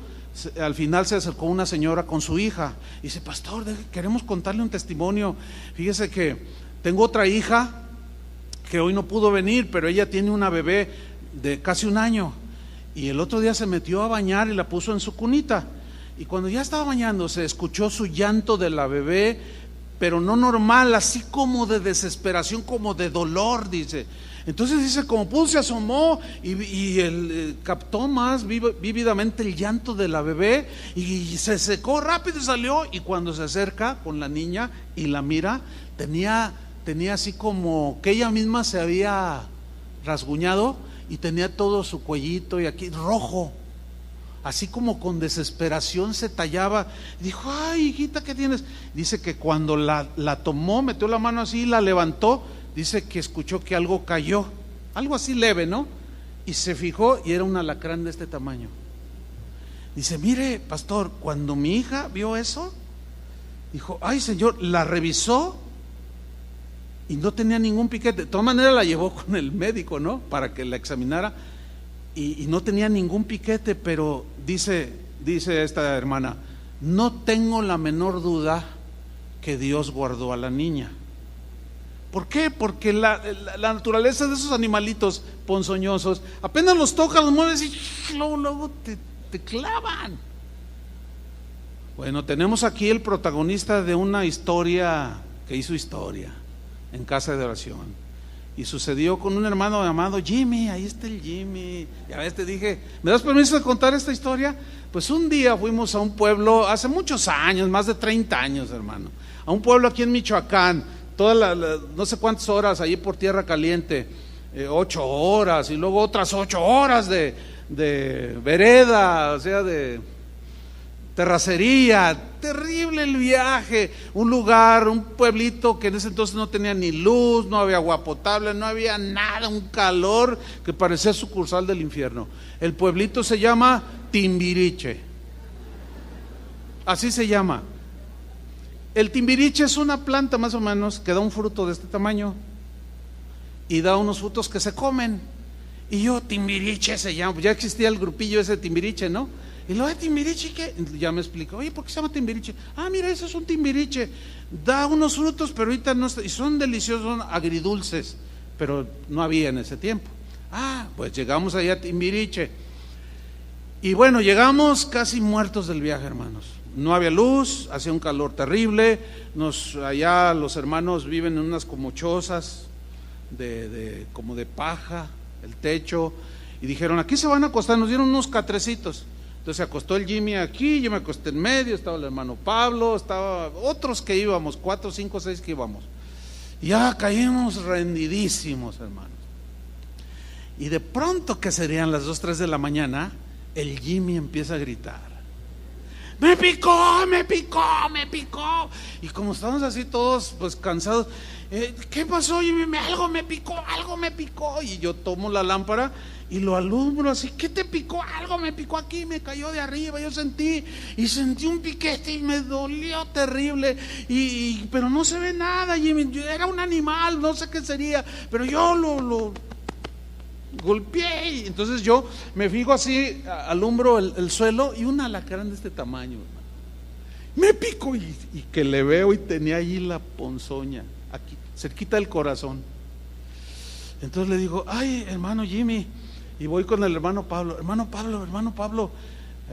al final se acercó una señora con su hija y dice, pastor, queremos contarle un testimonio. Fíjese que tengo otra hija que hoy no pudo venir, pero ella tiene una bebé de casi 1 año y el otro día se metió a bañar y la puso en su cunita, y cuando ya estaba bañando se escuchó su llanto de la bebé, pero no normal, así como de desesperación, como de dolor, dice. Entonces dice, como pudo se asomó y él captó más vívidamente el llanto de la bebé y se secó rápido y salió, y cuando se acerca con la niña y la mira, tenía así como que ella misma se había rasguñado y tenía todo su cuellito y aquí rojo, así como con desesperación se tallaba. Dijo, ay hijita, ¿qué tienes? Dice que cuando la tomó, metió la mano así y la levantó, dice que escuchó que algo cayó, algo así leve, ¿no? Y se fijó y era un alacrán de este tamaño. Dice, mire pastor, cuando mi hija vio eso, dijo, ay Señor, la revisó y no tenía ningún piquete. De todas maneras la llevó con el médico, ¿no? Para que la examinara. Y no tenía ningún piquete, pero dice esta hermana, no tengo la menor duda que Dios guardó a la niña. ¿Por qué? Porque la naturaleza de esos animalitos ponzoñosos, apenas los tocas, los mueves y luego te clavan. Bueno, tenemos aquí el protagonista de una historia que hizo historia en casa de oración. Y sucedió con un hermano llamado Jimmy. Ahí está el Jimmy. Ya ves, te dije, ¿me das permiso de contar esta historia? Pues un día fuimos a un pueblo, hace muchos años, más de 30 años, hermano, a un pueblo aquí en Michoacán, no sé cuántas horas allí por tierra caliente, 8 horas, y luego otras 8 horas de vereda, o sea, de terracería. Terrible el viaje. Un lugar, un pueblito que en ese entonces no tenía ni luz, no había agua potable, no había nada, un calor que parecía sucursal del infierno. El pueblito se llama Timbiriche, así se llama. El timbiriche es una planta más o menos que da un fruto de este tamaño y da unos frutos que se comen. Y yo, Timbiriche se llama, ya existía el grupillo ese Timbiriche, ¿no? Y luego, Timbiriche, ¿qué? Ya me explicó, oye, ¿por qué se llama Timbiriche? Ah, mira, ese es un Timbiriche, da unos frutos, pero ahorita no está, y son deliciosos, son agridulces, pero no había en ese tiempo. Ah, pues llegamos allá a Timbiriche. Y bueno, llegamos casi muertos del viaje, hermanos, no había luz, hacía un calor terrible, allá los hermanos viven en unas como chozas como de paja, el techo, y dijeron, aquí se van a acostar, nos dieron unos catrecitos. Entonces se acostó el Jimmy aquí, yo me acosté en medio, estaba el hermano Pablo, estaba otros que íbamos, 4, 5, 6 que íbamos. Y ya caímos rendidísimos, hermanos. Y de pronto, que serían las 2, 3 de la mañana, el Jimmy empieza a gritar: me picó, me picó, me picó. Y como estamos así todos pues cansados, ¿qué pasó, Jimmy? Algo me picó. Y yo tomo la lámpara y lo alumbro así. ¿Qué te picó? Algo me picó aquí, me cayó de arriba. Yo sentí un piquete y me dolió terrible. Pero no se ve nada, Jimmy. Era un animal, no sé qué sería, pero yo lo golpeé. Y entonces yo me fijo así, alumbro el suelo, y un alacrán de este tamaño, hermano, me pico, y que le veo, y tenía allí la ponzoña, aquí, cerquita del corazón. Entonces le digo: ay, hermano Jimmy. Y voy con el hermano Pablo: hermano Pablo,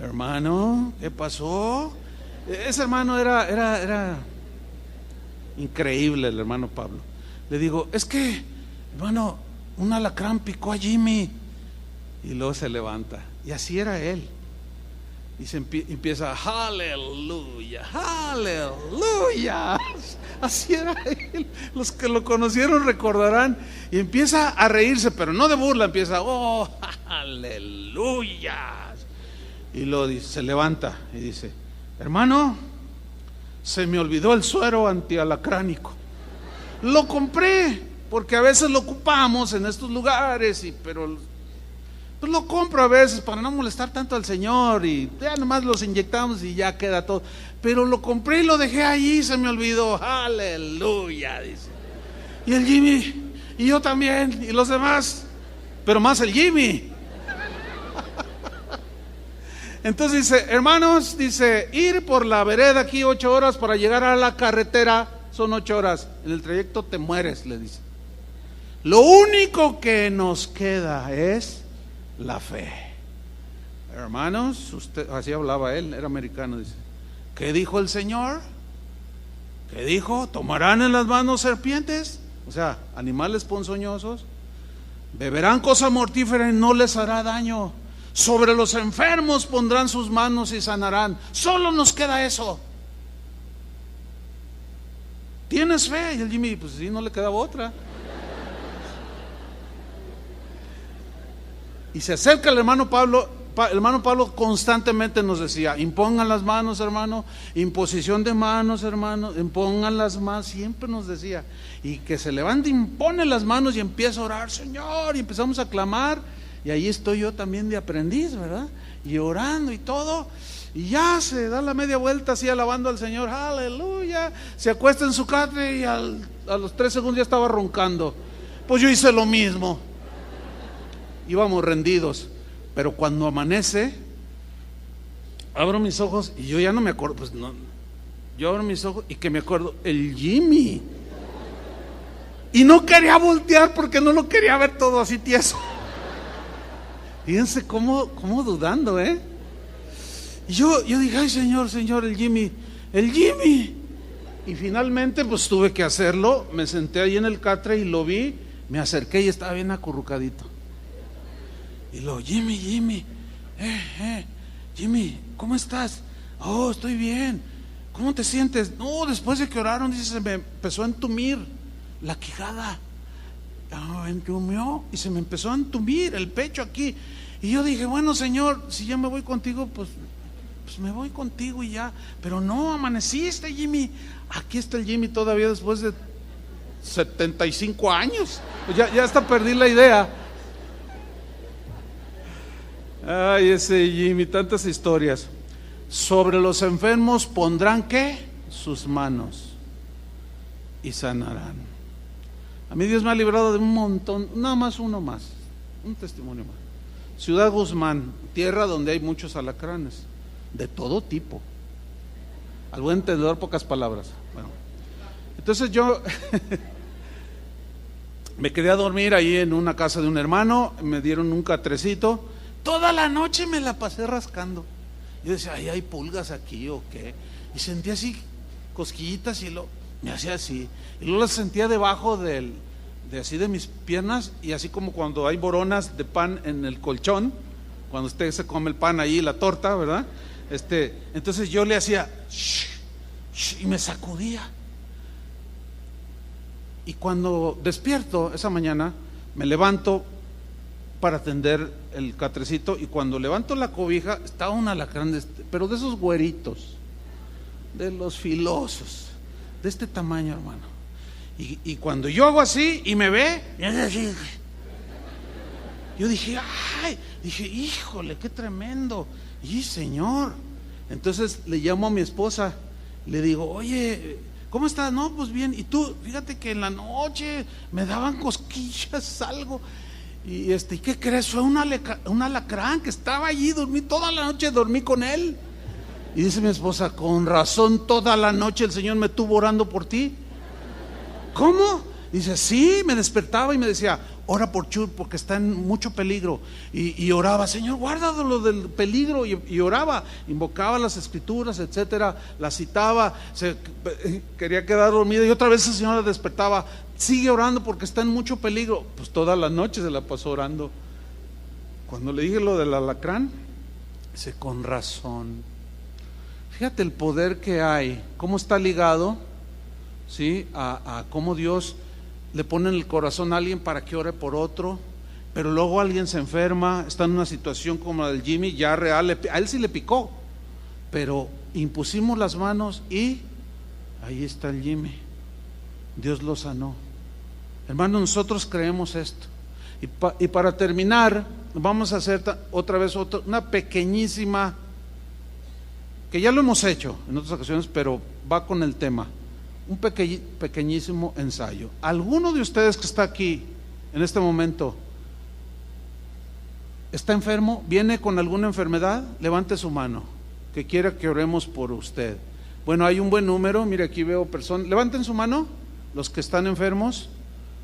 hermano, ¿qué pasó? Ese hermano era increíble, el hermano Pablo. Le digo: es que, hermano, un alacrán picó a Jimmy. Y luego se levanta, y así era él, y se empieza: aleluya, aleluya. Así era él. Los que lo conocieron recordarán. Y empieza a reírse, pero no de burla, empieza: oh, aleluya. Y luego dice, se levanta y dice: hermano, se me olvidó el suero antialacránico. Lo compré, porque a veces lo ocupamos en estos lugares, pero pues lo compro a veces para no molestar tanto al Señor, y ya nomás los inyectamos y ya queda todo. Pero lo compré y lo dejé allí, se me olvidó. Aleluya, dice. Y el Jimmy, y yo también, y los demás, pero más el Jimmy. Entonces dice: hermanos, dice, ir por la vereda aquí 8 horas para llegar a la carretera son 8 horas. En el trayecto te mueres, le dice. Lo único que nos queda es la fe. Hermanos, así hablaba él, era americano, dice: ¿qué dijo el Señor? ¿Qué dijo? ¿Tomarán en las manos serpientes? O sea, animales ponzoñosos. Beberán cosa mortífera y no les hará daño. Sobre los enfermos pondrán sus manos y sanarán. Solo nos queda eso. ¿Tienes fe? Y el Jimmy, pues sí, no le quedaba otra. Y se acerca el hermano Pablo. El hermano Pablo constantemente nos decía: impongan las manos, hermano, imposición de manos, hermano, impongan las manos, siempre nos decía. Y que se levante, impone las manos y empieza a orar: Señor, y empezamos a clamar. Y ahí estoy yo también de aprendiz, ¿verdad? Y orando y todo. Y ya se da la media vuelta así alabando al Señor, aleluya. Se acuesta en su catre y a los 3 segundos ya estaba roncando. Pues yo hice lo mismo. Íbamos rendidos. Pero cuando amanece, abro mis ojos y yo ya no me acuerdo, pues no, yo abro mis ojos y que me acuerdo, el Jimmy. Y no quería voltear porque no lo quería ver todo así tieso. Fíjense cómo dudando, Y yo dije: ay, Señor, el Jimmy. Y finalmente pues tuve que hacerlo. Me senté ahí en el catre y lo vi, me acerqué y estaba bien acurrucadito. Y luego: Jimmy, Jimmy, ¿cómo estás? Oh, estoy bien. ¿Cómo te sientes? No, después de que oraron, dice, se me empezó a entumir la quijada. Entumió y se me empezó a entumir el pecho aquí. Y yo dije: bueno, Señor, si ya me voy contigo, pues me voy contigo y ya. Pero no, amaneciste, Jimmy. Aquí está el Jimmy todavía después de 75 años. Pues ya hasta perdí la idea. Ay, ese Jimmy, tantas historias. Sobre los enfermos pondrán ¿qué? Sus manos y sanarán. A mí Dios me ha librado de un montón, nada más uno más, un testimonio más. Ciudad Guzmán, tierra donde hay muchos alacranes, de todo tipo. Al buen entendedor, pocas palabras. Bueno, entonces yo me quedé a dormir ahí en una casa de un hermano, me dieron un catrecito. Toda la noche me la pasé rascando. Yo decía, ay, hay pulgas aquí o qué. Y sentía así cosquillitas y me hacía así. Y luego las sentía debajo de mis piernas, y así como cuando hay boronas de pan en el colchón, cuando usted se come el pan ahí, la torta, ¿verdad? Entonces yo le hacía shh, shh, y me sacudía. Y cuando despierto esa mañana, me levanto para atender el catrecito, y cuando levanto la cobija estaba un alacrán, pero de esos güeritos, de los filosos, de este tamaño, hermano. Y cuando yo hago así y me ve, yo dije, ay, híjole, qué tremendo, y Señor. Entonces le llamo a mi esposa, le digo, oye, ¿cómo estás? No, pues bien. Y tú, fíjate que en la noche me daban cosquillas, algo. Y ¿qué crees? Fue un alacrán que estaba allí, dormí toda la noche, dormí con él. Y dice mi esposa, con razón toda la noche el Señor me estuvo orando por ti. ¿Cómo? Dice, sí, me despertaba y me decía, ora por Chur porque está en mucho peligro. Y oraba, Señor, guárdalo del peligro. Y oraba, invocaba las escrituras, etcétera, las citaba, quería quedar dormida, y otra vez el Señor la despertaba, sigue orando porque está en mucho peligro. Pues toda la noche se la pasó orando. Cuando le dije lo del alacrán, dice, con razón. Fíjate el poder que hay, cómo está ligado, ¿sí? A cómo Dios le pone en el corazón a alguien para que ore por otro, pero luego alguien se enferma, está en una situación como la del Jimmy, ya real, a él sí le picó, pero impusimos las manos y ahí está el Jimmy, Dios lo sanó. Hermanos, nosotros creemos esto. Y para terminar, vamos a hacer otra vez una pequeñísima, que ya lo hemos hecho en otras ocasiones, pero va con el tema. Un pequeñísimo ensayo. ¿Alguno de ustedes que está aquí en este momento está enfermo? ¿Viene con alguna enfermedad? Levante su mano, que quiera que oremos por usted. Bueno, hay un buen número, mire, aquí veo personas. Levanten su mano los que están enfermos,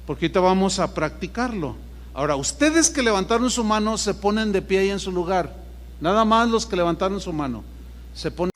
porque ahorita vamos a practicarlo. Ahora, ustedes que levantaron su mano se ponen de pie ahí en su lugar. Nada más los que levantaron su mano se ponen